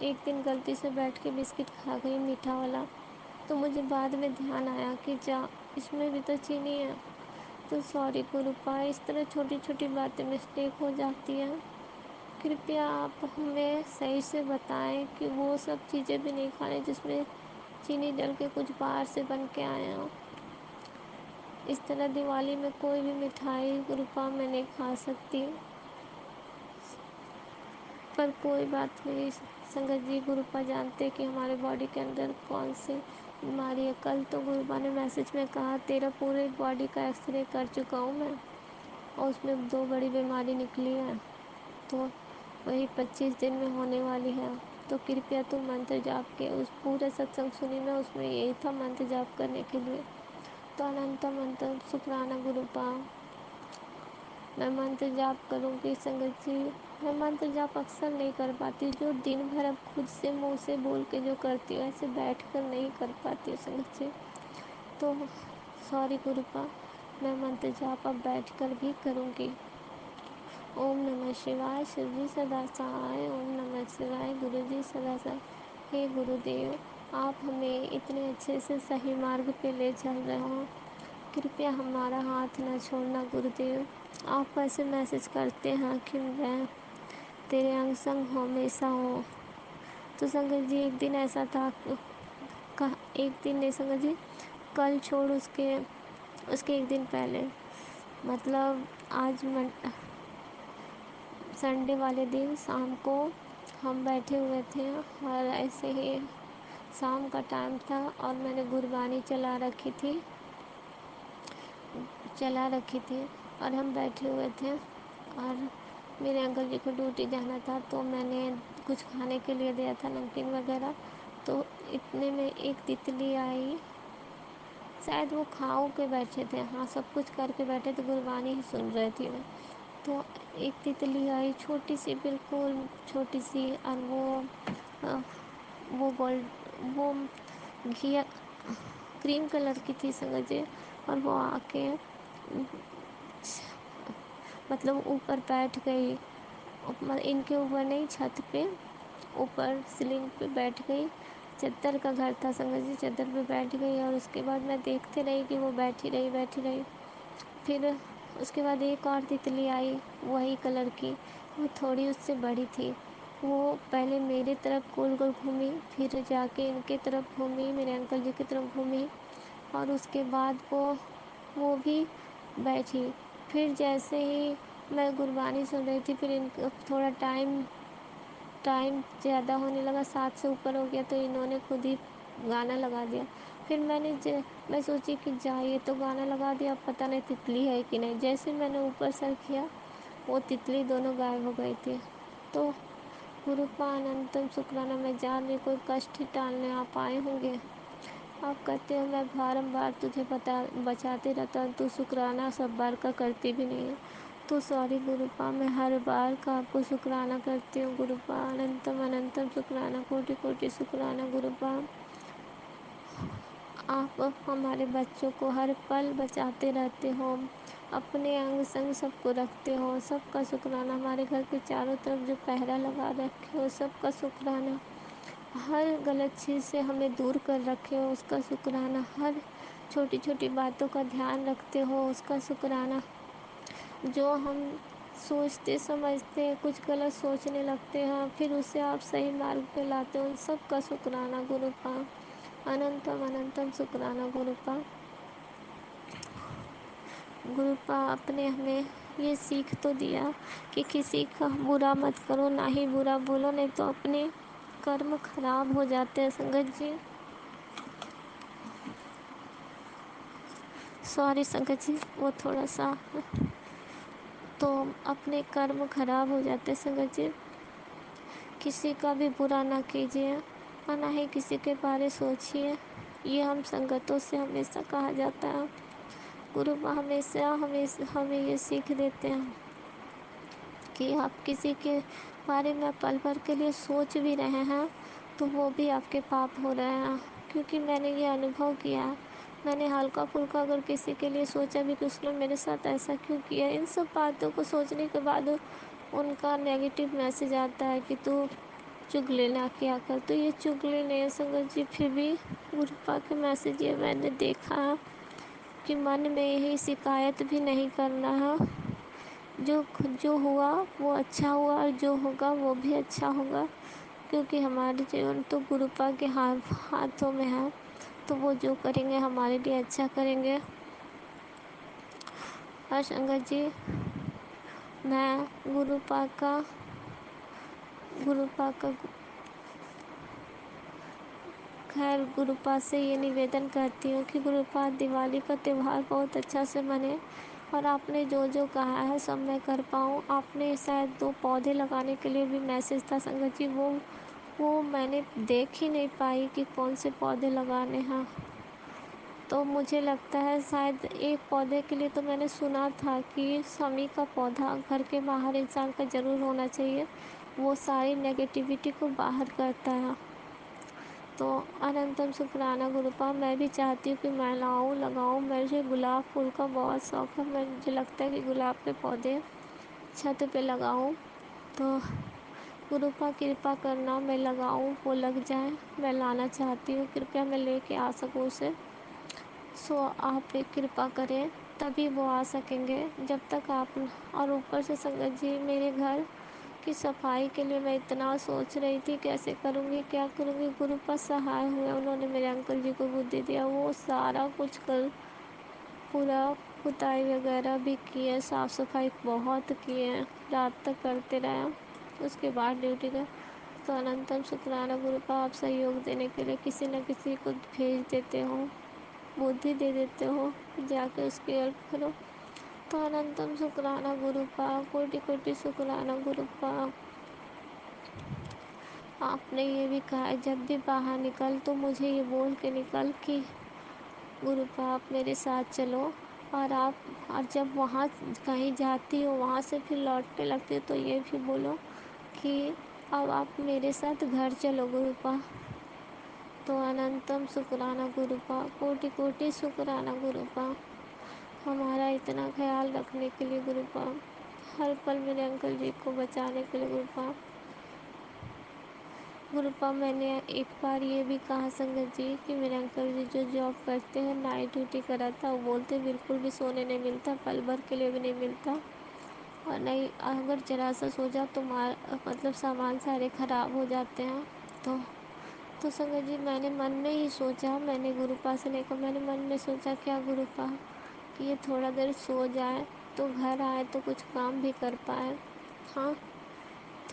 एक दिन गलती से बैठ के बिस्किट खा गई मीठा वाला, तो मुझे बाद में ध्यान आया कि जा इसमें भी तो चीनी है। तो सॉरी गुरुपा, इस तरह छोटी छोटी बातें मिस्टेक हो जाती हैं। कृपया आप हमें सही से बताएं कि वो सब चीज़ें भी नहीं खाने जिसमें चीनी डल के कुछ बाहर से बन के आए हों। इस तरह दिवाली में कोई भी मिठाई गुरुपा मैं नहीं खा सकती, पर कोई बात नहीं। संगत जी गुरुपा जानते कि हमारे बॉडी के अंदर कौन सी बीमारी है। कल तो गुरुपा ने मैसेज में कहा तेरा पूरे बॉडी का एक्सरे कर चुका हूँ मैं, और उसमें 2 बड़ी बीमारी निकली है, तो वही 25 दिन में होने वाली है। तो कृपया तुम मंत्र जाप के उस पूरे सत्संग सुनी मैं, उसमें यही था मंत्र जाप करने के लिए। तो अनंतम अनंतम शुक्राना गुरुपा, मैं मंत्र जाप करूँगी। संगत जी मैं मंत्र जाप अक्सर नहीं कर पाती, जो दिन भर अब खुद से मुंह से बोल के जो करती हूँ ऐसे बैठ कर नहीं कर पाती हूँ संगत जी। तो सॉरी गुरुपा, मैं मंत्र जाप अब बैठ कर भी करूँगी। ओम नमः शिवाय, शिव जी सदा सहाय। ओम नमः शिवाय, गुरु जी सदा सहाय। हे गुरुदेव, आप हमें इतने अच्छे से सही मार्ग पे ले चल रहे हो, कृपया हमारा हाथ न छोड़ना गुरुदेव। आप ऐसे मैसेज करते हैं कि मैं तेरे अंग संग हमेशा हूँ। तो संगत जी एक दिन ऐसा था, एक दिन नहीं संगत जी, कल छोड़ उसके एक दिन पहले, मतलब आज संडे वाले दिन शाम को हम बैठे हुए थे और ऐसे ही शाम का टाइम था और मैंने गुरबानी चला रखी थी और हम बैठे हुए थे और मेरे अंकल जी को ड्यूटी जाना था, तो मैंने कुछ खाने के लिए दिया था नमकीन वगैरह। तो इतने में एक तितली आई, शायद वो खाओ के बैठे थे, हाँ सब कुछ करके बैठे थे, गुरबानी ही सुन रहे थे मैं। तो एक तितली आई छोटी सी, बिल्कुल छोटी सी, और वो गोल्ड, वो घिया क्रीम कलर की थी संगत जी। और वो आके मतलब ऊपर बैठ गई, इनके ऊपर नहीं छत पे, ऊपर सीलिंग पे बैठ गई। चद्दर का घर था संगत जी, चद्दर पे बैठ गई और उसके बाद मैं देखते रही कि वो बैठी रही। फिर उसके बाद एक और तितली आई वही कलर की, वो थोड़ी उससे बड़ी थी। वो पहले मेरे तरफ गोल गोल घूमी, फिर जाके इनके तरफ घूमी, मेरे अंकल जी की तरफ घूमी और उसके बाद वो भी बैठी। फिर जैसे ही मैं गुरबानी सुन रही थी, फिर इनका थोड़ा टाइम ज़्यादा होने लगा, 7 से ऊपर हो गया, तो इन्होंने खुद ही गाना लगा दिया। फिर मैं सोची कि ये तो गाना लगा दिया, अब पता नहीं तितली है कि नहीं। जैसे मैंने ऊपर सर किया, वो तितली दोनों गायब हो गई थी। तो गुरुपा अनंतम शुक्राना, मैं जान रही कोई कष्ट ही टालने आप आए होंगे। आप कहते हो मैं बारंबार तुझे बचाते रहता हूँ, तू शुक्राना सब बार का करती भी नहीं है। तो सॉरी गुरुपा, मैं हर बार का आपको शुक्राना करती हूँ गुरुपा। अनंतम अनंतम शुक्राना, कोटि कोटि शुक्राना गुरुपा। आप हमारे बच्चों को हर पल बचाते रहते हो, अपने अंग संग सबको रखते हो, सबका शुक्राना। हमारे घर के चारों तरफ जो पहरा लगा रखे हो सबका शुक्राना। हर गलत चीज़ से हमें दूर कर रखे हो उसका शुक्राना। हर छोटी छोटी बातों का ध्यान रखते हो उसका शुक्राना। जो हम सोचते समझते कुछ गलत सोचने लगते हैं, फिर उसे आप सही मार्ग पे लाते हो, उन सब का शुक्राना गुरुपा। अनंतम अनंतम शुक्राना गुरुपा। गुरुपा आपने हमें ये सीख तो दिया कि किसी का बुरा मत करो, ना ही बुरा बोलो, नहीं तो अपने कर्म खराब हो जाते हैं संगत जी। सॉरी संगत जी, वो थोड़ा सा तो अपने कर्म खराब हो जाते संगत जी। किसी का भी बुरा ना कीजिए और ना ही किसी के बारे सोचिए। ये हम संगतों से हमेशा कहा जाता है। गुरुपा हमेशा हमेशा हमें ये सीख देते हैं कि आप किसी के बारे में पल भर के लिए सोच भी रहे हैं तो वो भी आपके पाप हो रहे हैं। क्योंकि मैंने ये अनुभव किया है, मैंने हल्का फुल्का अगर किसी के लिए सोचा भी कि उसने मेरे साथ ऐसा क्यों किया, इन सब बातों को सोचने के बाद उनका नेगेटिव मैसेज आता है कि तू चुगली ना किया कर। तो ये चुगली नहीं है संगत जी, फिर भी गुरुपा के मैसेज ये मैंने देखा है कि मन में यही शिकायत भी नहीं करना है। जो जो हुआ वो अच्छा हुआ और जो होगा वो भी अच्छा होगा, क्योंकि हमारे जीवन तो गुरुपा के हाथों में है। तो वो जो करेंगे हमारे लिए अच्छा करेंगे। और संगत जी, मैं गुरुपा का खैर गुरुपा से ये निवेदन करती हूँ कि गुरुपा दिवाली का त्यौहार बहुत अच्छा से मने और आपने जो जो कहा है सब मैं कर पाऊँ। आपने शायद 2 पौधे लगाने के लिए भी मैसेज था संगत जी, वो मैंने देख ही नहीं पाई कि कौन से पौधे लगाने हैं। तो मुझे लगता है शायद एक पौधे के लिए तो मैंने सुना था कि शमी का पौधा घर के बाहर इंसान का ज़रूर होना चाहिए, वो सारी नेगेटिविटी को बाहर करता है। तो अनंतम शुक्राना गुरुपा, मैं भी चाहती हूँ कि मैं लगाऊँ। मुझे गुलाब फूल का बहुत शौक़ है, मुझे लगता है कि गुलाब के पौधे छत पे लगाऊँ। तो गुरुपा कृपा करना, मैं लगाऊँ, वो लग जाए। मैं लाना चाहती हूँ, कृपया मैं लेके आ सकूँ उसे। सो आप एक कृपा करें तभी वो आ सकेंगे। जब तक आप और ऊपर से संगत जी, मेरे घर की सफाई के लिए मैं इतना सोच रही थी कैसे करूँगी क्या करूँगी। गुरुपा सहाय हुए, उन्होंने मेरे अंकल जी को बुद्धि दिया, वो सारा कुछ कर पूरा पुताई वगैरह भी किए, साफ़ सफाई बहुत किए, रात तक करते रहे। उसके बाद ड्यूटी गए। तो अनंतम शुक्राना गुरुपा, आप सहयोग देने के लिए किसी न किसी को भेज देते हो, बुद्धि दे देते हो, जाके उसकी हेल्प करो। तो अनंतम शुक्राना गुरुपा, कोटि कोटि शुक्राना गुरुपा। आपने ये भी कहा है जब भी बाहर निकल तो मुझे ये बोल के निकल कि गुरुपा आप मेरे साथ चलो। और जब वहाँ कहीं जाती हो वहाँ से फिर लौटने लगती हो तो ये भी बोलो कि अब आप मेरे साथ घर चलो गुरुपा। तो अनंतम शुक्राना गुरुपा, कोटि कोटि शुक्राना गुरुपा, हमारा इतना ख्याल रखने के लिए गुरुपा, हर पल मेरे अंकल जी को बचाने के लिए गुरुपा। गुरुपा मैंने एक बार ये भी कहा संगत जी कि मेरे अंकल जी जो जॉब करते हैं नाइट ड्यूटी करा था, वो बोलते बिल्कुल भी सोने नहीं मिलता, पल भर के लिए भी नहीं मिलता, और नहीं अगर जरा सा सो जाओ तो मतलब सामान सारे ख़राब हो जाते हैं। तो संगत जी मैंने मन में ही सोचा, मैंने गुरुपा से नहीं कहा, मैंने मन में सोचा क्या गुरुपा कि ये थोड़ा देर सो जाए तो घर आए तो कुछ काम भी कर पाए, हाँ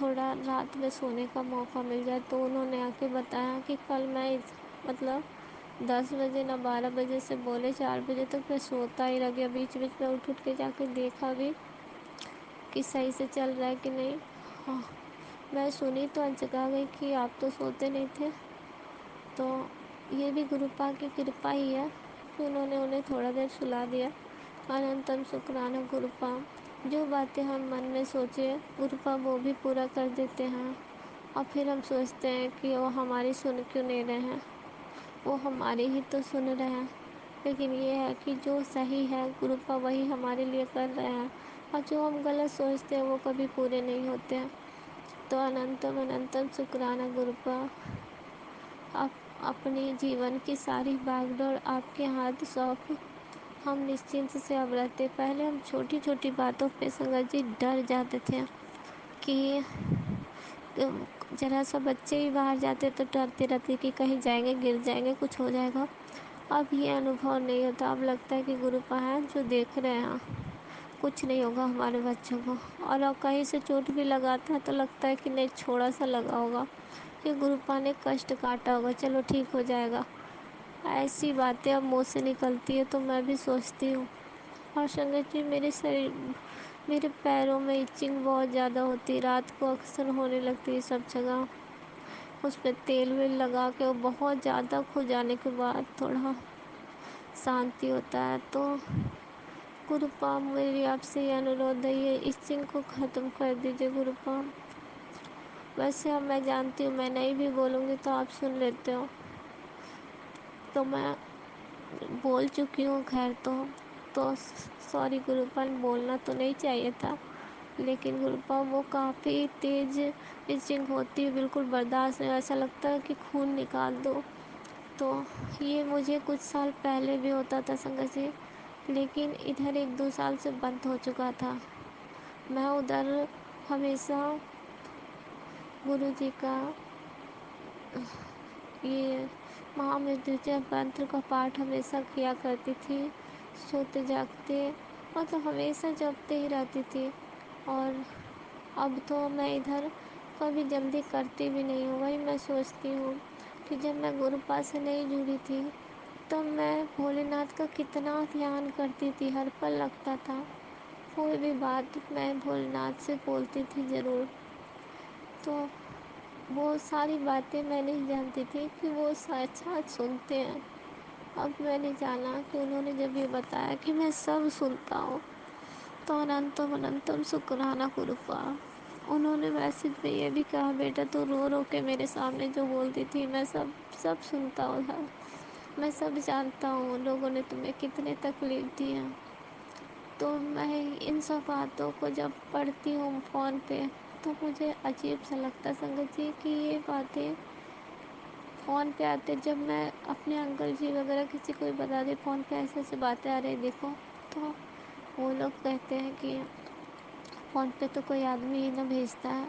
थोड़ा रात में सोने का मौका मिल जाए। तो उन्होंने आके बताया कि कल मैं मतलब 10 बजे ना 12 बजे से बोले 4 बजे तक मैं सोता ही रह गया, बीच बीच में उठ के जाके देखा भी कि सही से चल रहा है कि नहीं। हाँ मैं सुनी तो अचका गई कि आप तो सोते नहीं थे। तो ये भी गुरुपा की कृपा ही है कि उन्होंने उन्हें थोड़ा देर सुला दिया। अनंतम शुक्राना गुरुपा, जो बातें हम मन में सोचे गुरुपा वो भी पूरा कर देते हैं, और फिर हम सोचते हैं कि वो हमारी सुन क्यों नहीं रहे हैं, वो हमारी ही तो सुन रहे हैं। लेकिन ये है कि जो सही है गुरुपा वही हमारे लिए कर रहे हैं, और जो हम गलत सोचते हैं वो कभी पूरे नहीं होते हैं। तो अनंतम अनंतम शुक्राना गुरुपा, आप अपनी जीवन की सारी भागदौड़ आपके हाथ सौंप हम निश्चिंत से अब रहते। पहले हम छोटी छोटी बातों पे संगत जी डर जाते थे कि जरा सा बच्चे ही बाहर जाते तो डरते रहते कि कहीं जाएंगे गिर जाएंगे कुछ हो जाएगा। अब ये अनुभव नहीं होता, अब लगता है कि गुरुपा है जो देख रहे हैं, कुछ नहीं होगा हमारे बच्चों को। और अब कहीं से चोट भी लगाता है तो लगता है कि नहीं थोड़ा सा लगा होगा, कि गुरुपा ने कष्ट काटा होगा, चलो ठीक हो जाएगा। ऐसी बातें अब मुँह से निकलती है तो मैं भी सोचती हूँ। और संगत जी मेरे पैरों में इचिंग बहुत ज़्यादा होती है, रात को अक्सर होने लगती है सब जगह। उस पे तेल वेल लगा के और बहुत ज़्यादा खो जाने के बाद थोड़ा शांति होता है। तो गुरुपा मेरी आपसे ये अनुरोध है, ये इचिंग को ख़त्म कर दीजिए गुरुपा। वैसे अब मैं जानती हूँ मैं नहीं भी बोलूँगी तो आप सुन लेते हो, तो मैं बोल चुकी हूँ खैर। तो सॉरी गुरुपा, बोलना तो नहीं चाहिए था, लेकिन गुरुपा वो काफ़ी तेज़ इचिंग होती है, बिल्कुल बर्दाश्त नहीं, ऐसा लगता है कि खून निकाल दो। तो ये मुझे कुछ साल पहले भी होता था संगत जी, लेकिन इधर 1-2 साल से बंद हो चुका था। मैं उधर हमेशा गुरु जी का ये महामृत्युंजय मंत्र का पाठ हमेशा किया करती थी, सोते जागते, मतलब हमेशा जपते ही रहती थी। और अब तो मैं इधर कभी जल्दी करती भी नहीं हूँ। वही मैं सोचती हूँ कि जब मैं गुरुपा से नहीं जुड़ी थी तब मैं भोलेनाथ का कितना ध्यान करती थी, हर पल लगता था। कोई भी बात मैं भोलेनाथ से बोलती थी ज़रूर। तो वो सारी बातें मैं नहीं जानती थी कि वो साक्षात सुनते हैं। अब मैंने जाना कि उन्होंने जब ये बताया कि मैं सब सुनता हूँ, तो अनंतम अनंतम शुक्राना गुरुपा। उन्होंने मैसेज में ये भी कहा, बेटा तू रो रो के मेरे सामने जो बोलती थी मैं सब सब सुनता हूँ यार, मैं सब जानता हूँ लोगों ने तुम्हें कितने तकलीफ दी है। तो मैं इन सब बातों को जब पढ़ती हूँ फ़ोन पे तो मुझे अजीब सा लगता है संगत जी कि ये बातें फ़ोन पे आते, जब मैं अपने अंकल जी वगैरह किसी को भी बता दी फ़ोन पे ऐसे ऐसे बातें आ रही देखो, तो वो लोग कहते हैं कि फ़ोन पे तो कोई आदमी ही ना भेजता है,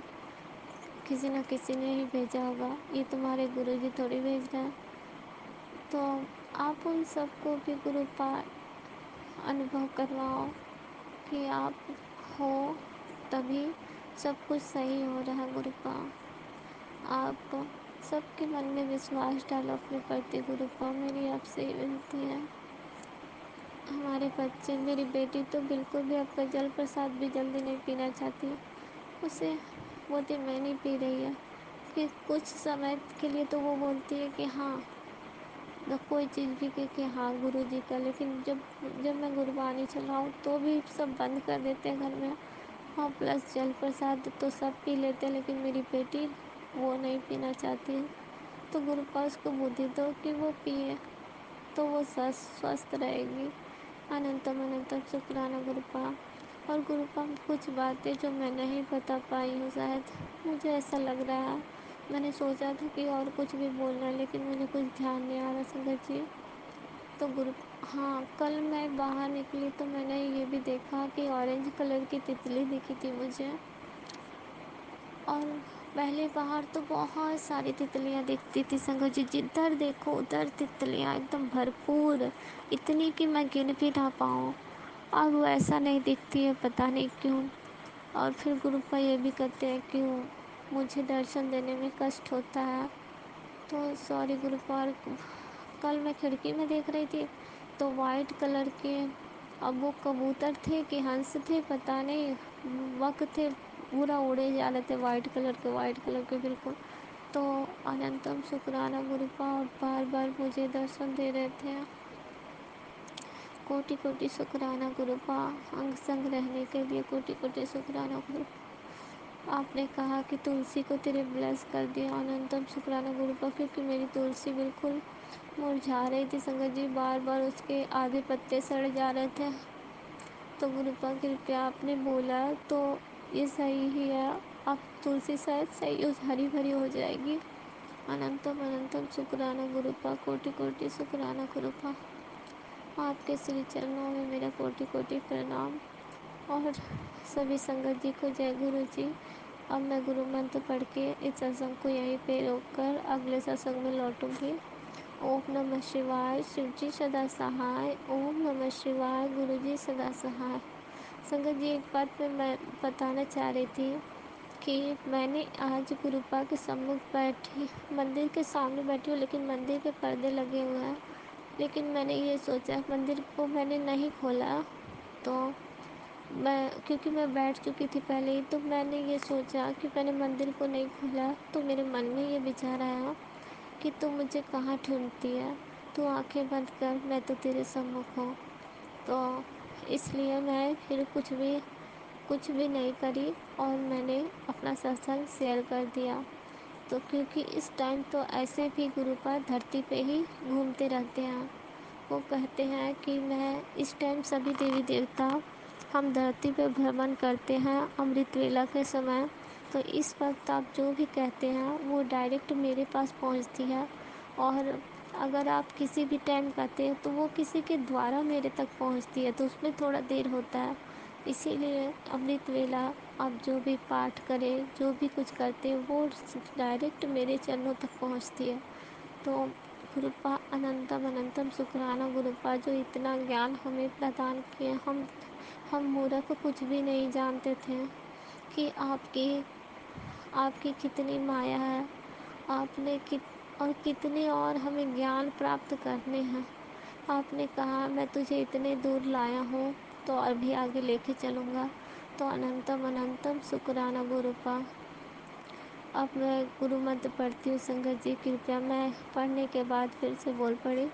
किसी न किसी ने ही भेजा होगा, ये तुम्हारे गुरुजी थोड़ी भेज रहे हैं। तो आप उन सबको भी गुरुपा अनुभव करवाओ कि आप हो तभी सब कुछ सही हो रहा है गुरुपा। आप सबके मन में विश्वास डालो अपने प्रति गुरुपा, मेरी आपसे ये विनती है। हमारे बच्चे, मेरी बेटी तो बिल्कुल भी आपका जल प्रसाद भी जल्दी नहीं पीना चाहती, उसे बोलती मैं नहीं पी रही है, फिर कुछ समय के लिए तो वो बोलती है कि हाँ, तो कोई चीज़ भी कि हाँ गुरु जी का, लेकिन जब जब मैं गुरबानी चलाऊँ तो भी सब बंद कर देते हैं घर में। हाँ, प्लस जल प्रसाद तो सब पी लेते हैं, लेकिन मेरी बेटी वो नहीं पीना चाहती है। तो गुरुपा उसको बुद्धि दो कि वो पिए, तो वो स्वस्थ रहेगी। अनंतम अनंतम शुक्राना गुरुपा। और गुरुपा कुछ बातें जो मैं नहीं बता पाई हूँ, शायद मुझे ऐसा लग रहा है, मैंने सोचा था कि और कुछ भी बोलना है लेकिन मुझे कुछ ध्यान नहीं आ रहा संगत जी। तो गुरु, हाँ, कल मैं बाहर निकली तो मैंने ये भी देखा कि ऑरेंज कलर की तितली दिखी थी मुझे। और पहले बाहर तो बहुत सारी तितलियाँ दिखती थी संगत जी, जिधर देखो उधर तितलियाँ एकदम भरपूर, इतनी कि मैं गिन भी ना पाऊँ। अब वो ऐसा नहीं दिखती है, पता नहीं क्यों। और फिर गुरुपा ये भी कहते हैं कि मुझे दर्शन देने में कष्ट होता है। तो सॉरी गुरुपा, कल मैं खिड़की में देख रही थी तो वाइट कलर के, अब वो कबूतर थे कि हंस थे पता नहीं, वक थे, पूरा उड़े जा रहे थे वाइट कलर के बिल्कुल। तो अनंतम शुक्राना गुरुपा, और बार बार मुझे दर्शन दे रहे थे। कोटि कोटि शुक्राना गुरुपा, अंग संग रहने के लिए कोटि कोटि शुक्राना गुरुपा। आपने कहा कि तुलसी को तेरे ब्लेस कर दिया, अनंतम शुक्राना गुरुपा, क्योंकि मेरी तुलसी बिल्कुल मुरझा रही थी संगत जी, बार बार उसके आधे पत्ते सड़ जा रहे थे। तो गुरुपा कृपया आपने बोला तो ये सही ही है, अब तुलसी शायद सही हरी भरी हो जाएगी। अनंतम अनंतम शुक्राना गुरुपा, कोटि कोटि शुक्राना गुरुपा। आपके श्री चरणों में मेरा कोटि कोटि प्रणाम। और सभी संगत जी को जय गुरु जी। अब मैं गुरु मंत्र पढ़ के इस सत्संग को यहीं पे रोककर अगले सत्संग में लौटूंगी। ओम नमः शिवाय, शिव जी सदा सहाय। ओम नमः शिवाय, गुरु जी सदा सहाय। संगत जी, एक बात मैं बताना चाह रही थी कि मैंने आज गुरुपा के सम्मुख बैठी, मंदिर के सामने बैठी हूँ, लेकिन मंदिर के पर्दे लगे हुए हैं, लेकिन मैंने ये सोचा मंदिर को मैंने नहीं खोला, तो क्योंकि मैं बैठ चुकी थी पहले ही, तो मैंने ये सोचा कि मैंने मंदिर को नहीं खोला, तो मेरे मन में ये विचार आया कि तू मुझे कहाँ ढूंढती है, तू आंखें बंद कर, मैं तो तेरे सम्मुख हूँ। तो इसलिए मैं फिर कुछ भी नहीं करी और मैंने अपना सत्संग शेयर कर दिया। तो क्योंकि इस टाइम तो ऐसे भी गुरुपाद धरती पे ही घूमते रहते हैं। वो कहते हैं कि मैं इस टाइम सभी देवी देवता हम धरती पे भ्रमण करते हैं अमृत वेला के समय। तो इस वक्त आप जो भी कहते हैं वो डायरेक्ट मेरे पास पहुंचती है, और अगर आप किसी भी टाइम कहते हैं तो वो किसी के द्वारा मेरे तक पहुंचती है, तो उसमें थोड़ा देर होता है। इसीलिए अमृत वेला आप जो भी पाठ करें, जो भी कुछ करते हैं, वो डायरेक्ट मेरे चरणों तक पहुंचती है। तो गुरुपा अनंतम अनंतम शुक्राना गुरुपा, जो इतना ज्ञान हमें प्रदान किए। हम मूर्ख कुछ भी नहीं जानते थे कि आपकी कितनी माया है, आपने कितने और हमें ज्ञान प्राप्त करने हैं। आपने कहा मैं तुझे इतने दूर लाया हूँ तो और भी आगे लेके चलूँगा। तो अनंतम अनंतम शुक्राना गुरुपा। अब मैं गुरु मंत्र पढ़ती हूँ। संगत जी कृपया, मैं पढ़ने के बाद फिर से बोल पड़ी,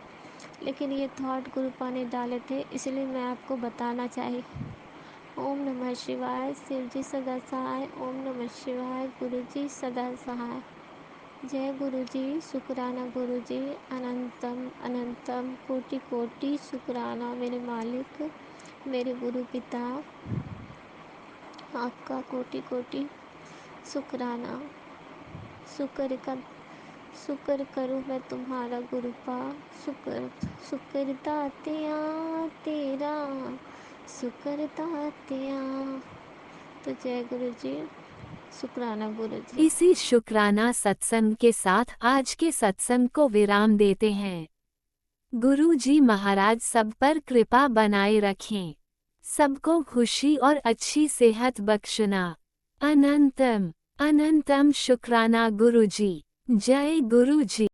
लेकिन ये थॉट गुरुपा ने डाले थे इसलिए मैं आपको बताना चाहिए। ओम नमः शिवाय, शिव जी सदा सहाय। ओम नमः शिवाय, गुरु जी सदा सहाय। जय गुरु जी, शुक्राना गुरु जी, अनंतम अनंतम कोटि कोटि शुक्राना मेरे मालिक, मेरे गुरु पिता, आपका कोटि कोटि शुक्राना। शुक्र करूँ मैं तुम्हारा गुरुपा, शुक्र दातिया तेरा, शुक्र दातिया। तो जय गुरु जी, शुक्राना गुरु जी। इसी शुक्राना सत्संग के साथ आज के सत्संग को विराम देते हैं। गुरु जी महाराज सब पर कृपा बनाए रखें, सबको खुशी और अच्छी सेहत बख्शना। अनंतम अनंतम शुक्राना गुरु जी। जय गुरु जी।